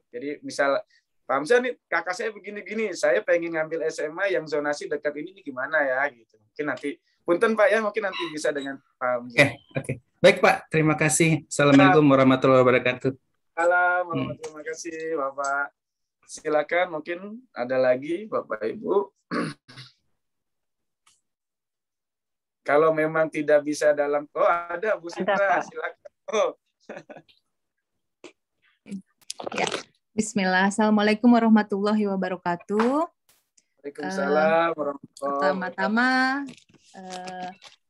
Speaker 3: Jadi misal Pak Hamzah nih, kakak saya begini-gini, saya pengen ngambil SMA yang zonasi dekat ini gimana ya gitu. Mungkin nanti punten Pak ya, mungkin nanti bisa dengan Pak Hamzah.
Speaker 8: Oke. Baik Pak, terima kasih. Assalamualaikum warahmatullahi wabarakatuh.
Speaker 3: Assalamualaikum, terima kasih Bapak. Silakan, mungkin ada lagi Bapak Ibu. Kalau memang tidak bisa dalam, ada Bu Sitra, silakan.
Speaker 9: Ya, Bismillah. Assalamualaikum warahmatullahi wabarakatuh.
Speaker 3: Waalaikumsalam warahmatullahi wabarakatuh.
Speaker 9: Pertama-tama,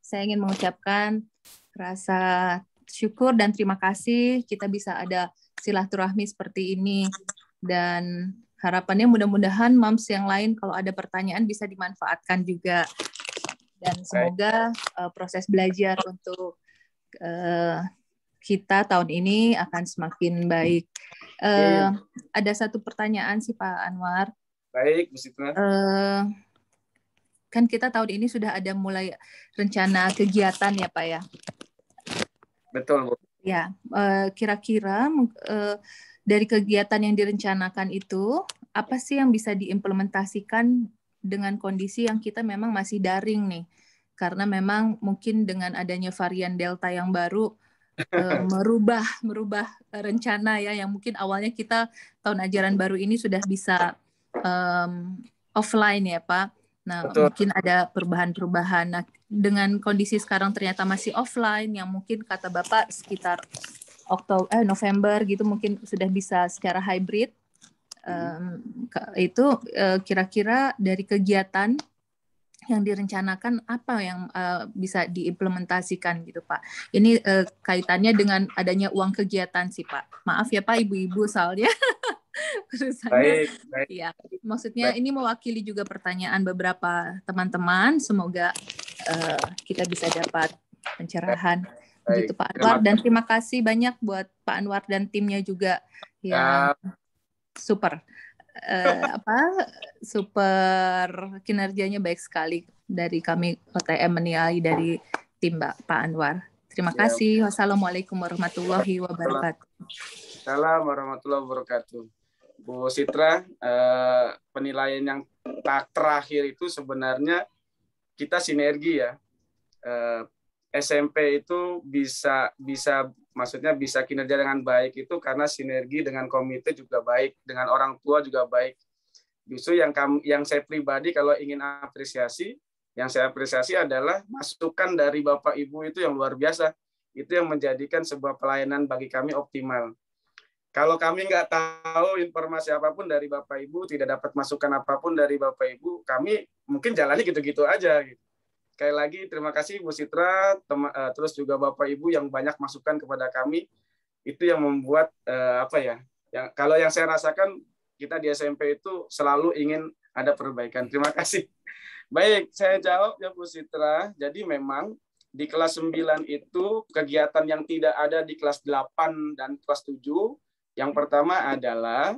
Speaker 9: saya ingin mengucapkan rasa syukur dan terima kasih kita bisa ada silaturahmi seperti ini, dan harapannya mudah-mudahan moms yang lain kalau ada pertanyaan bisa dimanfaatkan juga, dan semoga proses belajar untuk kita tahun ini akan semakin baik. Ada satu pertanyaan sih Pak Anwar.
Speaker 3: Baik, Bu Sitra.
Speaker 9: Kan kita tahun ini sudah ada mulai rencana kegiatan ya Pak ya.
Speaker 3: Betul, Bu.
Speaker 9: Ya, kira-kira dari kegiatan yang direncanakan itu, apa sih yang bisa diimplementasikan dengan kondisi yang kita memang masih daring nih? Karena memang mungkin dengan adanya varian Delta yang baru, merubah rencana ya, yang mungkin awalnya kita tahun ajaran baru ini sudah bisa offline ya Pak. Nah, mungkin ada perubahan-perubahan. Nah, dengan kondisi sekarang ternyata masih offline, yang mungkin kata Bapak sekitar November gitu mungkin sudah bisa secara hybrid. Itu kira-kira dari kegiatan yang direncanakan apa yang bisa diimplementasikan gitu Pak. Ini kaitannya dengan adanya uang kegiatan sih Pak. Maaf ya Pak, ibu-ibu soalnya Urusannya,
Speaker 3: Baik.
Speaker 9: ya, maksudnya ini mewakili juga pertanyaan beberapa teman-teman. Semoga kita bisa dapat pencerahan. Gitu Pak Anwar. Dan terima kasih banyak buat Pak Anwar dan timnya juga yang super. Super kinerjanya baik sekali dari kami OTM menilai dari tim Pak Anwar. Terima kasih. Wassalamualaikum warahmatullahi wabarakatuh.
Speaker 3: Assalamualaikum warahmatullahi wabarakatuh. Bu Citra, penilaian yang terakhir itu sebenarnya kita sinergi ya. SMP itu bisa maksudnya bisa kinerja dengan baik itu karena sinergi dengan komite juga baik, dengan orang tua juga baik. Justru yang saya pribadi kalau ingin apresiasi, yang saya apresiasi adalah masukan dari Bapak Ibu itu yang luar biasa. Itu yang menjadikan sebuah pelayanan bagi kami optimal. Kalau kami nggak tahu informasi apapun dari Bapak Ibu, tidak dapat masukan apapun dari Bapak Ibu, kami mungkin jalannya gitu-gitu aja. Sekali lagi terima kasih Bu Citra, terus juga Bapak Ibu yang banyak masukan kepada kami. Itu yang membuat kalau yang saya rasakan kita di SMP itu selalu ingin ada perbaikan. Terima kasih. Baik, saya jawab ya Bu Citra. Jadi memang di kelas 9 itu kegiatan yang tidak ada di kelas 8 dan kelas 7. Yang pertama adalah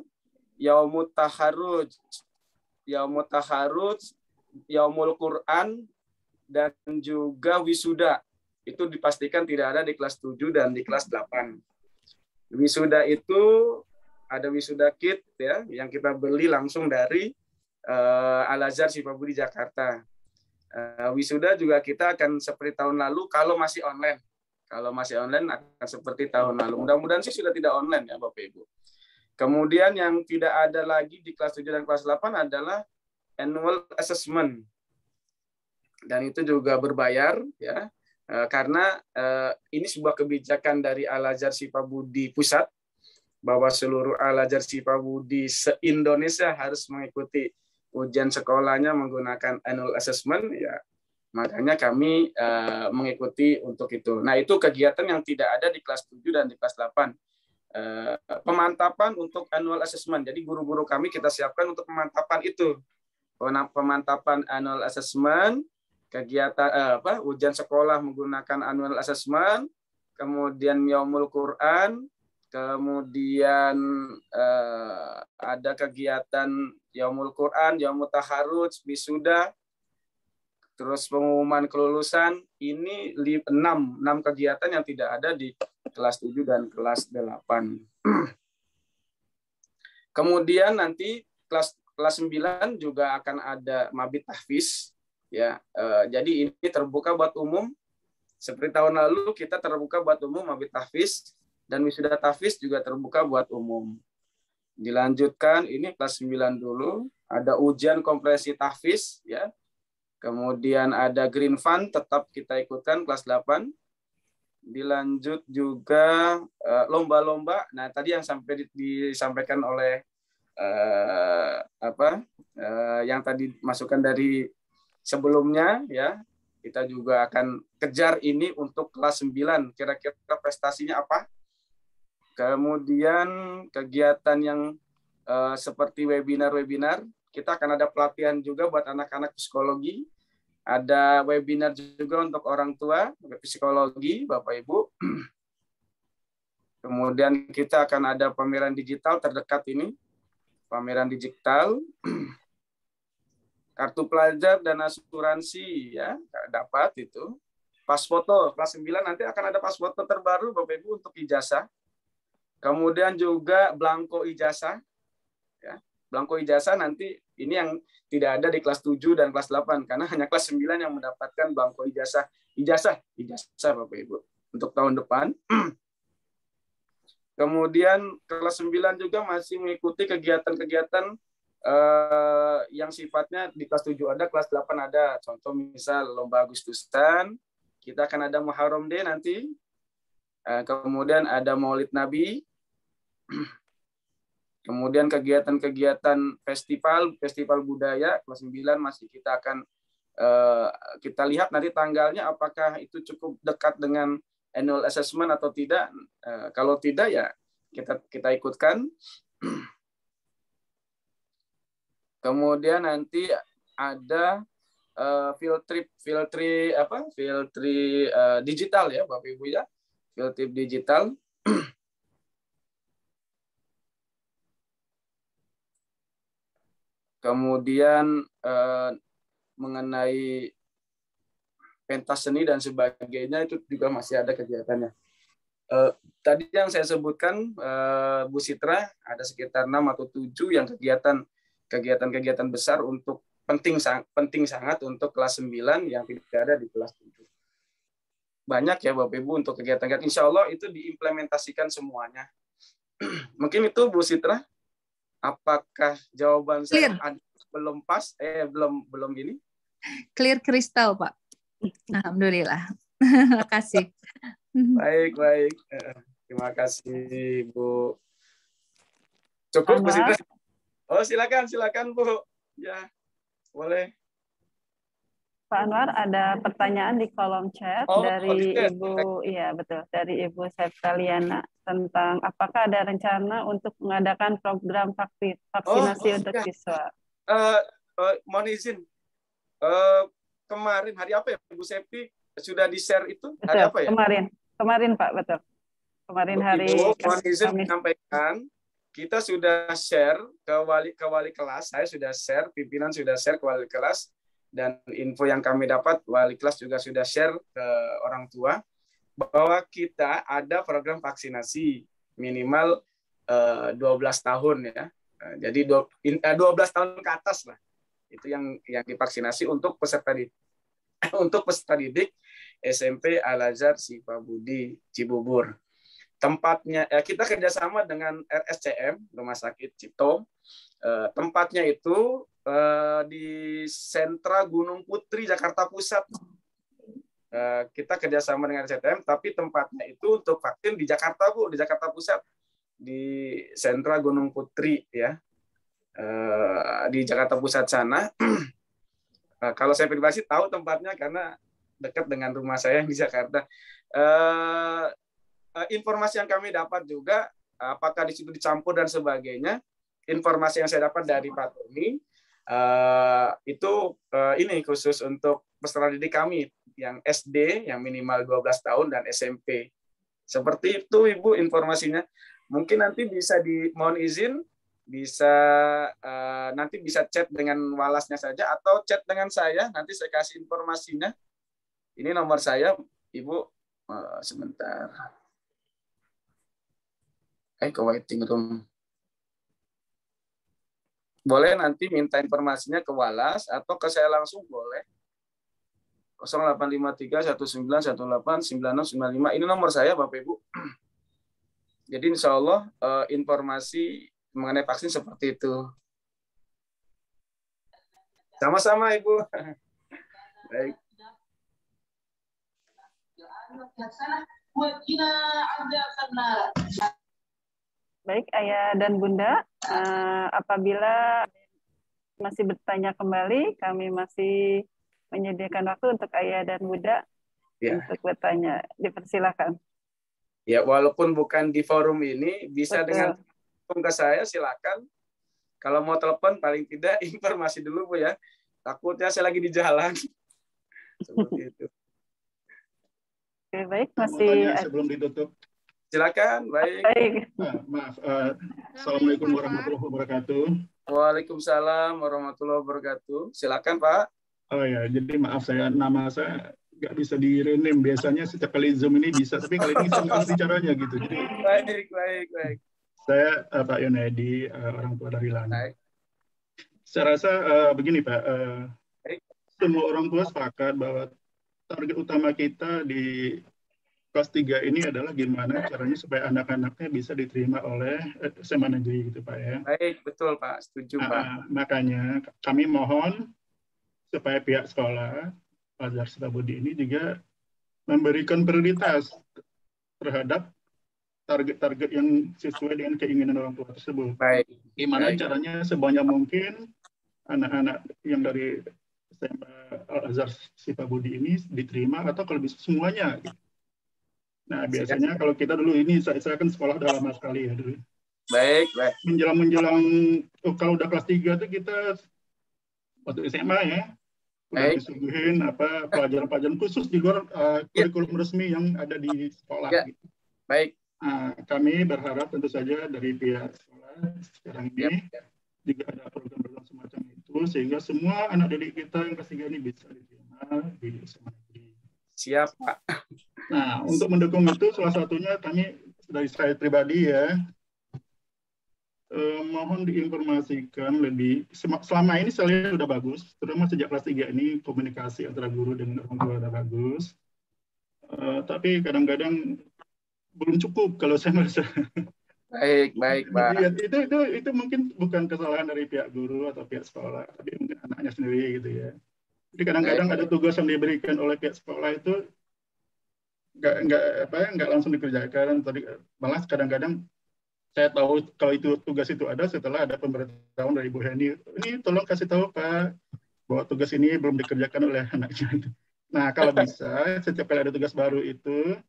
Speaker 3: Yaumut Taharruj, Yaumul Quran, dan juga wisuda. Itu dipastikan tidak ada di kelas 7 dan di kelas 8. Wisuda itu ada wisuda kit ya yang kita beli langsung dari Al-Azhar Sifabudi Jakarta. Wisuda juga kita akan seperti tahun lalu kalau masih online. Kalau masih online akan seperti tahun lalu. Mudah-mudahan sih sudah tidak online ya Bapak Ibu. Kemudian yang tidak ada lagi di kelas 7 dan kelas 8 adalah annual assessment. Dan itu juga berbayar ya. Karena ini sebuah kebijakan dari Al-Azhar Sifabudi Pusat bahwa seluruh Al-Azhar Sifabudi se-Indonesia harus mengikuti ujian sekolahnya menggunakan annual assessment ya. Makanya kami mengikuti untuk itu. Nah, itu kegiatan yang tidak ada di kelas 7 dan di kelas 8. Pemantapan untuk annual assessment. Jadi guru-guru kami kita siapkan untuk pemantapan itu. Pemantapan annual assessment, kegiatan ujian sekolah menggunakan annual assessment, kemudian Yaumul Quran, kemudian ada kegiatan Yaumul Quran, Yaumut Taharruj, wisuda, terus pengumuman kelulusan. Ini 6 kegiatan yang tidak ada di kelas 7 dan kelas 8. Kemudian nanti kelas 9 juga akan ada mabit tahfiz ya. Jadi ini terbuka buat umum. Seperti tahun lalu kita terbuka buat umum mabit tahfiz dan wisuda tahfiz juga terbuka buat umum. Dilanjutkan ini kelas 9 dulu, ada ujian komprehensif tahfiz ya. Kemudian ada Green Fund tetap kita ikutkan kelas 8. Dilanjut juga lomba-lomba. Nah, tadi yang sampai disampaikan oleh yang tadi masukan dari sebelumnya ya. Kita juga akan kejar ini untuk kelas 9. Kira-kira prestasinya apa? Kemudian kegiatan yang seperti webinar, kita akan ada pelatihan juga buat anak-anak psikologi. Ada webinar juga untuk orang tua psikologi, Bapak Ibu. Kemudian kita akan ada pameran digital terdekat ini. Pameran digital. Kartu pelajar dan asuransi ya, dapat itu. Pas foto, kelas 9 nanti akan ada pas foto terbaru Bapak Ibu untuk ijazah. Kemudian juga blanko ijazah. Ya. Blanko ijazah nanti ini yang tidak ada di kelas 7 dan kelas 8 karena hanya kelas 9 yang mendapatkan blanko ijazah Bapak Ibu untuk tahun depan. Kemudian kelas 9 juga masih mengikuti kegiatan-kegiatan yang sifatnya di kelas 7 ada, kelas 8 ada. Contoh misal lomba Agustusan, kita akan ada Muharram Day nanti. Kemudian ada Maulid Nabi. Kemudian kegiatan-kegiatan festival budaya kelas 9 masih kita akan kita lihat nanti tanggalnya apakah itu cukup dekat dengan annual assessment atau tidak. Kalau tidak ya kita ikutkan. Kemudian nanti ada field trip digital ya Bapak Ibu ya, field trip digital. Kemudian mengenai pentas seni dan sebagainya itu juga masih ada kegiatannya. Tadi yang saya sebutkan Bu Citra ada sekitar 6 atau 7 yang kegiatan besar untuk penting sangat untuk kelas 9 yang tidak ada di kelas 7. Banyak ya Bapak Ibu untuk kegiatan-kegiatan. Insya Allah itu diimplementasikan semuanya. Mungkin itu Bu Citra. Apakah jawaban saya belum pas? Belum ini?
Speaker 9: Clear kristal, Pak. Alhamdulillah. Terima kasih.
Speaker 3: Baik. Terima kasih, Bu. Cukup, Bu Citra? Oh, silakan, Bu. Ya, boleh.
Speaker 1: Pak Anwar, ada pertanyaan di kolom chat dari Ibu, iya betul, dari Ibu Septaliana tentang apakah ada rencana untuk mengadakan program vaksinasi untuk siswa.
Speaker 3: Mohon izin, kemarin hari apa ya, Bu Septi sudah di-share itu?
Speaker 1: Betul,
Speaker 3: hari apa ya?
Speaker 1: Kemarin Pak, betul. Kemarin hari
Speaker 3: mohon izin menyampaikan, kita sudah share ke wali kelas, saya sudah share, pimpinan sudah share ke wali kelas. Dan info yang kami dapat, wali kelas juga sudah share ke orang tua bahwa kita ada program vaksinasi minimal 12 tahun ya. Jadi 12 tahun ke atas lah. Itu yang divaksinasi untuk peserta didik SMP Al-Azhar Sifabudi Cibubur. Tempatnya kita kerjasama dengan RSCM Rumah Sakit Cipto. Tempatnya itu di sentra Gunung Putri Jakarta Pusat. Kita kerjasama dengan RSCM, tapi tempatnya itu untuk vaksin di Jakarta, Bu, di Jakarta Pusat, di sentra Gunung Putri ya, di Jakarta Pusat sana. Kalau saya pribadi tahu tempatnya karena dekat dengan rumah saya di Jakarta. Informasi yang kami dapat juga, apakah di situ dicampur dan sebagainya, informasi yang saya dapat dari Pak Tony, ini khusus untuk peserta didik kami yang SD yang minimal 12 tahun dan SMP. Seperti itu Ibu informasinya. Mungkin nanti bisa mohon izin nanti bisa chat dengan walasnya saja atau chat dengan saya, nanti saya kasih informasinya. Ini nomor saya Ibu, sebentar. Ke waiting room. Boleh nanti minta informasinya ke Walas atau ke saya langsung boleh. 085319189695. Ini nomor saya Bapak Ibu. Jadi insya Allah informasi mengenai vaksin seperti itu. Sama-sama Ibu. Baik.
Speaker 1: Baik, Ayah dan Bunda, apabila masih bertanya kembali, kami masih menyediakan waktu untuk Ayah dan Bunda untuk bertanya. Dipersilakan.
Speaker 3: Ya, walaupun bukan di forum ini, bisa dengan telepon ke saya, silakan. Kalau mau telepon, paling tidak informasi dulu, Bu ya. Takutnya saya lagi di jalan. Seperti itu.
Speaker 1: Oke, baik, masih
Speaker 10: sebelum ditutup.
Speaker 3: Silakan, baik.
Speaker 10: Maaf. Assalamualaikum warahmatullahi wabarakatuh.
Speaker 3: Waalaikumsalam warahmatullahi wabarakatuh. Silakan, Pak.
Speaker 10: Oh ya, jadi maaf nama saya nggak bisa di-rename. Biasanya setiap kali Zoom ini bisa, tapi kali ini saya nggak ngerti caranya gitu. Jadi
Speaker 3: baik.
Speaker 10: Saya Pak Yonedi, orang tua dari Lana. Saya rasa begini Pak, semua orang tua sepakat bahwa target utama kita di kelas 3 ini adalah gimana caranya supaya anak-anaknya bisa diterima oleh SMA negeri gitu Pak ya.
Speaker 3: Baik, betul Pak, setuju Pak.
Speaker 10: Makanya kami mohon supaya pihak sekolah Al-Azhar Sifabudi ini juga memberikan prioritas terhadap target-target yang sesuai dengan keinginan orang tua tersebut.
Speaker 3: Baik.
Speaker 10: Gimana caranya sebanyak mungkin anak-anak yang dari SMA Al-Azhar Sifabudi ini diterima atau kalau bisa semuanya. Nah, biasanya kalau kita dulu ini, saya kan sekolah udah lama sekali ya dulu.
Speaker 3: Baik.
Speaker 10: Menjelang kalau udah kelas 3 tuh kita waktu SMA ya, udah disuguhin pelajaran-pelajaran khusus di luar kurikulum resmi yang ada di sekolah.
Speaker 3: Ya.
Speaker 10: Gitu.
Speaker 3: Baik.
Speaker 10: Nah, kami berharap tentu saja dari pihak sekolah sekarang ini juga ada program-program semacam itu sehingga semua anak didik kita yang kelas 3 ini bisa diterima di SMA negeri.
Speaker 3: Siap, Pak.
Speaker 10: Nah, untuk mendukung itu salah satunya kami dari saya pribadi ya, mohon diinformasikan lebih. Selama ini saya lihat sudah bagus, terutama sejak kelas 3 ini komunikasi antara guru dengan orang tua sudah bagus. Tapi kadang-kadang belum cukup kalau saya merasa.
Speaker 3: Baik, Pak.
Speaker 10: Ya, itu mungkin bukan kesalahan dari pihak guru atau pihak sekolah, tapi mungkin anaknya sendiri gitu ya. Jadi kadang-kadang ada tugas yang diberikan oleh pihak sekolah itu nggak langsung dikerjakan. Tadi malah kadang-kadang saya tahu kalau itu tugas itu ada setelah ada pemberitahuan dari Bu Heni. Ini tolong kasih tahu Pak bahwa tugas ini belum dikerjakan oleh anaknya. Nah kalau bisa setiap kali ada tugas baru itu,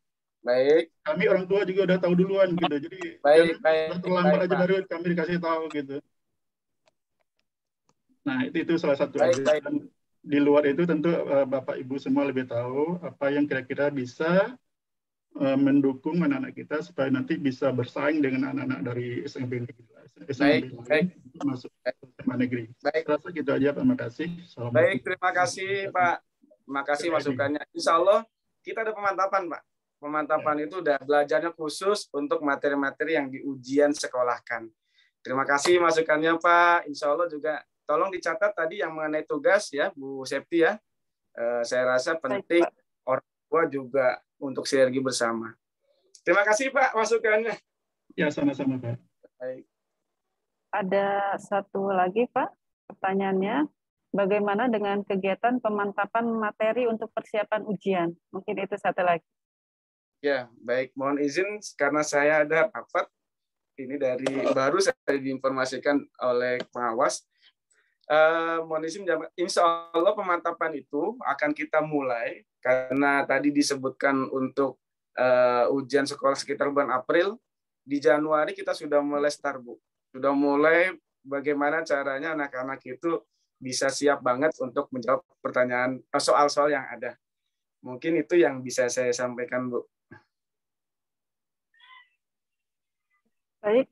Speaker 10: kami orang tua juga udah tahu duluan gitu. Jadi jangan terlambat aja baru kami dikasih tahu gitu. Nah itu salah satu aja. Dan di luar itu tentu Bapak Ibu semua lebih tahu apa yang kira-kira bisa mendukung anak-anak kita supaya nanti bisa bersaing dengan anak-anak dari SMP negeri masuk SMA negeri. Rasa gitu aja, terima kasih.
Speaker 3: Baik, terima kasih Pak. Terima kasih masukannya. Insya Allah kita ada pemantapan, Pak. Pemantapan itu udah belajarnya khusus untuk materi-materi yang di ujian sekolahkan. Terima kasih masukannya Pak. Insya Allah juga tolong dicatat tadi yang mengenai tugas ya Bu Septi ya. Saya rasa penting orang tua juga untuk sinergi bersama. Terima kasih Pak masukannya.
Speaker 10: Ya sama-sama Pak.
Speaker 3: Baik.
Speaker 1: Ada satu lagi Pak pertanyaannya. Bagaimana dengan kegiatan pemantapan materi untuk persiapan ujian? Mungkin itu satu lagi.
Speaker 3: Ya, baik. Mohon izin karena saya ada rapat ini baru saya diinformasikan oleh pengawas. Mohon izin, insya Allah pemantapan itu akan kita mulai karena tadi disebutkan untuk ujian sekolah sekitar bulan April. Di Januari kita sudah mulai start, Bu. Sudah mulai bagaimana caranya anak-anak itu bisa siap banget untuk menjawab pertanyaan soal-soal yang ada. Mungkin itu yang bisa saya sampaikan, Bu.
Speaker 1: Baik,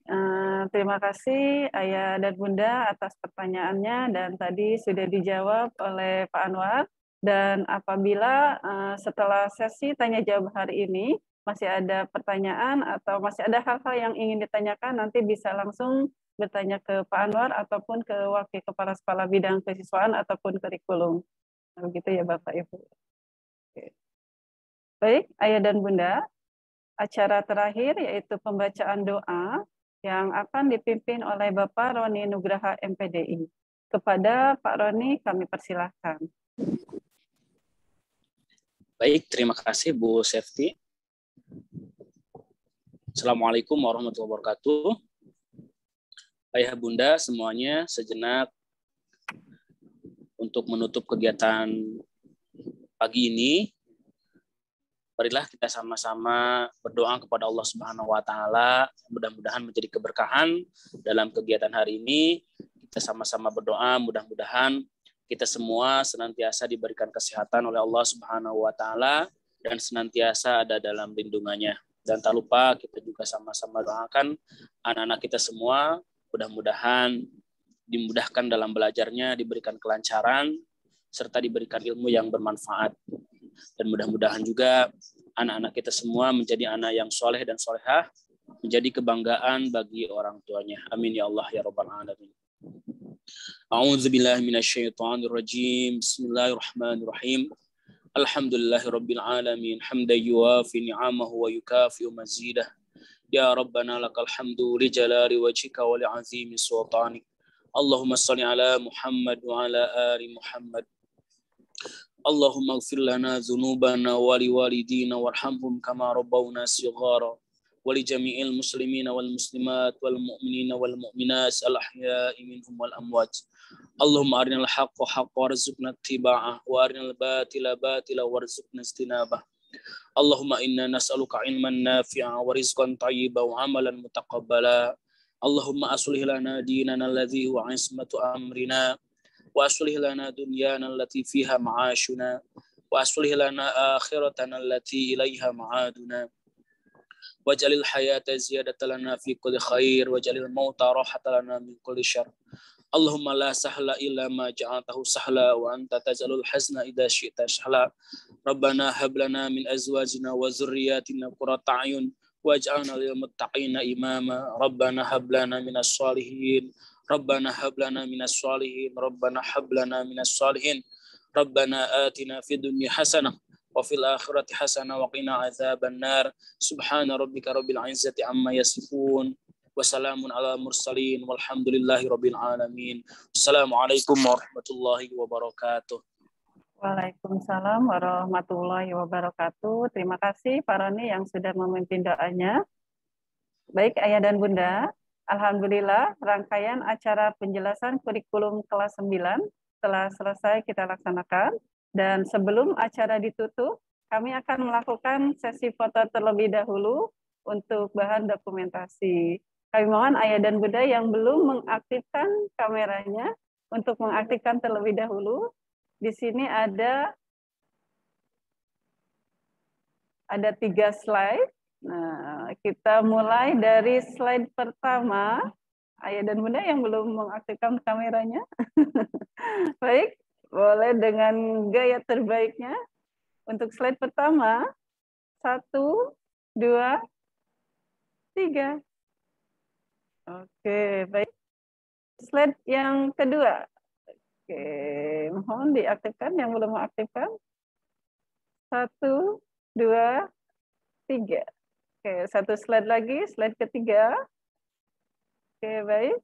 Speaker 1: terima kasih Ayah dan Bunda atas pertanyaannya dan tadi sudah dijawab oleh Pak Anwar. Dan apabila setelah sesi tanya jawab hari ini masih ada pertanyaan atau masih ada hal-hal yang ingin ditanyakan, nanti bisa langsung bertanya ke Pak Anwar ataupun ke Wakil Kepala Sekolah Bidang Kesiswaan ataupun Kurikulum. Begitu ya Bapak Ibu. Oke. Baik, Ayah dan Bunda, acara terakhir yaitu pembacaan doa yang akan dipimpin oleh Bapak Roni Nugraha MPDI. Kepada Pak Roni kami persilahkan.
Speaker 11: Baik, terima kasih Bu Septi. Assalamualaikum warahmatullahi wabarakatuh. Ayah Bunda semuanya, sejenak untuk menutup kegiatan pagi ini, marilah kita sama-sama berdoa kepada Allah Subhanahu wa taala, mudah-mudahan menjadi keberkahan dalam kegiatan hari ini. Kita sama-sama berdoa, mudah-mudahan kita semua senantiasa diberikan kesehatan oleh Allah Subhanahu wa taala dan senantiasa ada dalam lindungannya. Dan tak lupa kita juga sama-sama doakan anak-anak kita semua mudah-mudahan dimudahkan dalam belajarnya, diberikan kelancaran, serta diberikan ilmu yang bermanfaat. Dan mudah-mudahan juga anak-anak kita semua menjadi anak yang soleh dan solehah, menjadi kebanggaan bagi orang tuanya. Amin ya Allah ya Rabbal Alamin. A'udzubillahi minasyaitonirrajim. Bismillahirrahmanirrahim. Alhamdulillahi Rabbil Alamin. Hamdan yuwafi ni'amahu wa yukafi'u mazidah. Ya Rabbana lakal hamdu li jalali wajhika wa li azimi sultanik. Allahumma salli ala Muhammad wa ala ali Muhammad. Allahumma ighfir lana dhunubana wa li walidina warhamhum kama rabbawna shighara wa li jami'il muslimina wal muslimat wal mu'minina wal mu'minat al ahya'i minhum wal amwat. Allahumma arinal haqqa haqqan warzuqna ittiba'ah wa arinal batila batila warzuqna istinabah. Allahumma inna nas'aluka ilman nafi'a wa rizqan thayyiban wa amalan mutaqabbala. Allahumma aslih lana dinana alladhi huwa ismatu amrina وأصلح لنا دنيانا التي فيها معاشنا وأصلح لنا آخرتنا التي إليها معادنا واجعل الحياة زيادة لنا في كل خير واجعل الموت راحة لنا من كل شر اللهم لا سهل إلا ما جعلته سهلا وأنت تجعل الحزن إذا شئت سهلا ربنا هب لنا من أزواجنا وذرياتنا قرة أعين واجعلنا للمتقين إماما ربنا هب لنا من الصالحين ربنا هب لنا من الصالحين ربنا هب لنا من الصالحين ربنا آتنا في الدنيا حسنة وفي الآخرة حسنة وقنا عذاب النار سبحان ربك رب العزة عما يصفون وسلام على المرسلين والحمد لله رب العالمين السلام عليكم ورحمة الله وبركاته.
Speaker 1: Waalaikumsalam warahmatullahi wabarakatuh. Terima kasih Pak Roni yang sudah memimpin doanya. Baik Ayah dan Bunda, alhamdulillah rangkaian acara penjelasan kurikulum kelas 9 telah selesai kita laksanakan. Dan sebelum acara ditutup, kami akan melakukan sesi foto terlebih dahulu untuk bahan dokumentasi. Kami mohon Ayah dan Bunda yang belum mengaktifkan kameranya untuk mengaktifkan terlebih dahulu. Di sini ada 3 slide. Nah, kita mulai dari slide pertama. Ayah dan Bunda yang belum mengaktifkan kameranya. Baik. Boleh dengan gaya terbaiknya. Untuk slide pertama, 1, 2, 3. Oke, baik. Slide yang kedua. Oke, mohon diaktifkan yang belum mengaktifkan. 1, 2, 3. Oke, 1 slide lagi, slide ketiga. Oke, baik.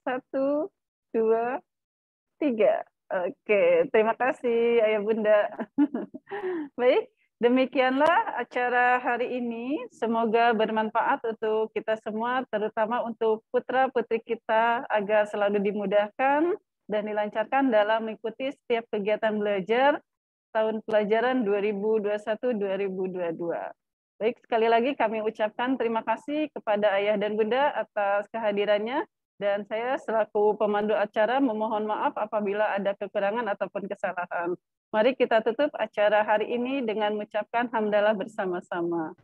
Speaker 1: 1, 2, 3. Oke, terima kasih Ayah Bunda. Baik, demikianlah acara hari ini. Semoga bermanfaat untuk kita semua, terutama untuk putra-putri kita agar selalu dimudahkan dan dilancarkan dalam mengikuti setiap kegiatan belajar tahun pelajaran 2021-2022. Baik, sekali lagi kami ucapkan terima kasih kepada Ayah dan Bunda atas kehadirannya. Dan saya selaku pemandu acara memohon maaf apabila ada kekurangan ataupun kesalahan. Mari kita tutup acara hari ini dengan mengucapkan hamdalah bersama-sama.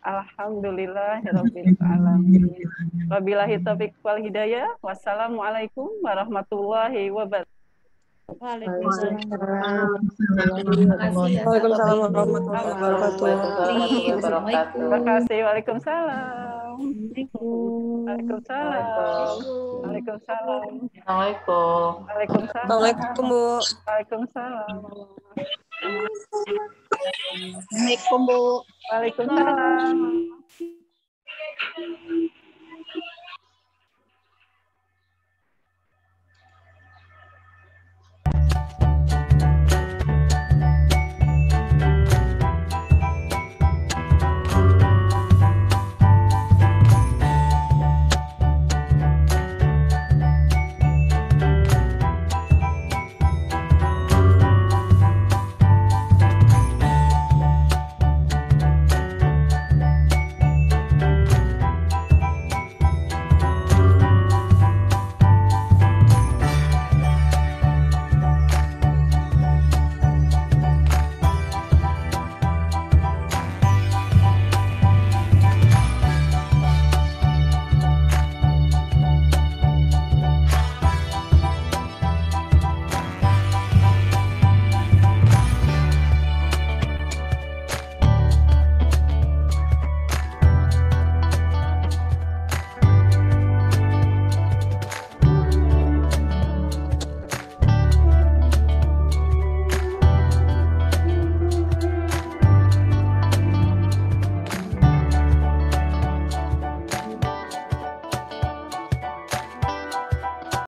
Speaker 1: Alhamdulillahirabbil alamin. Wabillahi taufiq wal hidayah. Wassalamualaikum warahmatullahi wabarakatuh.
Speaker 12: Waalaikumsalam warahmatullahi wabarakatuh.
Speaker 1: Terima kasih. Waalaikumsalam. Waalaikumsalam. Waalaikumsalam. Waalaikumsalam.
Speaker 12: Assalamualaikum Bu.
Speaker 1: Waalaikumsalam.
Speaker 12: Assalamualaikum Bu.
Speaker 1: Waalaikumsalam.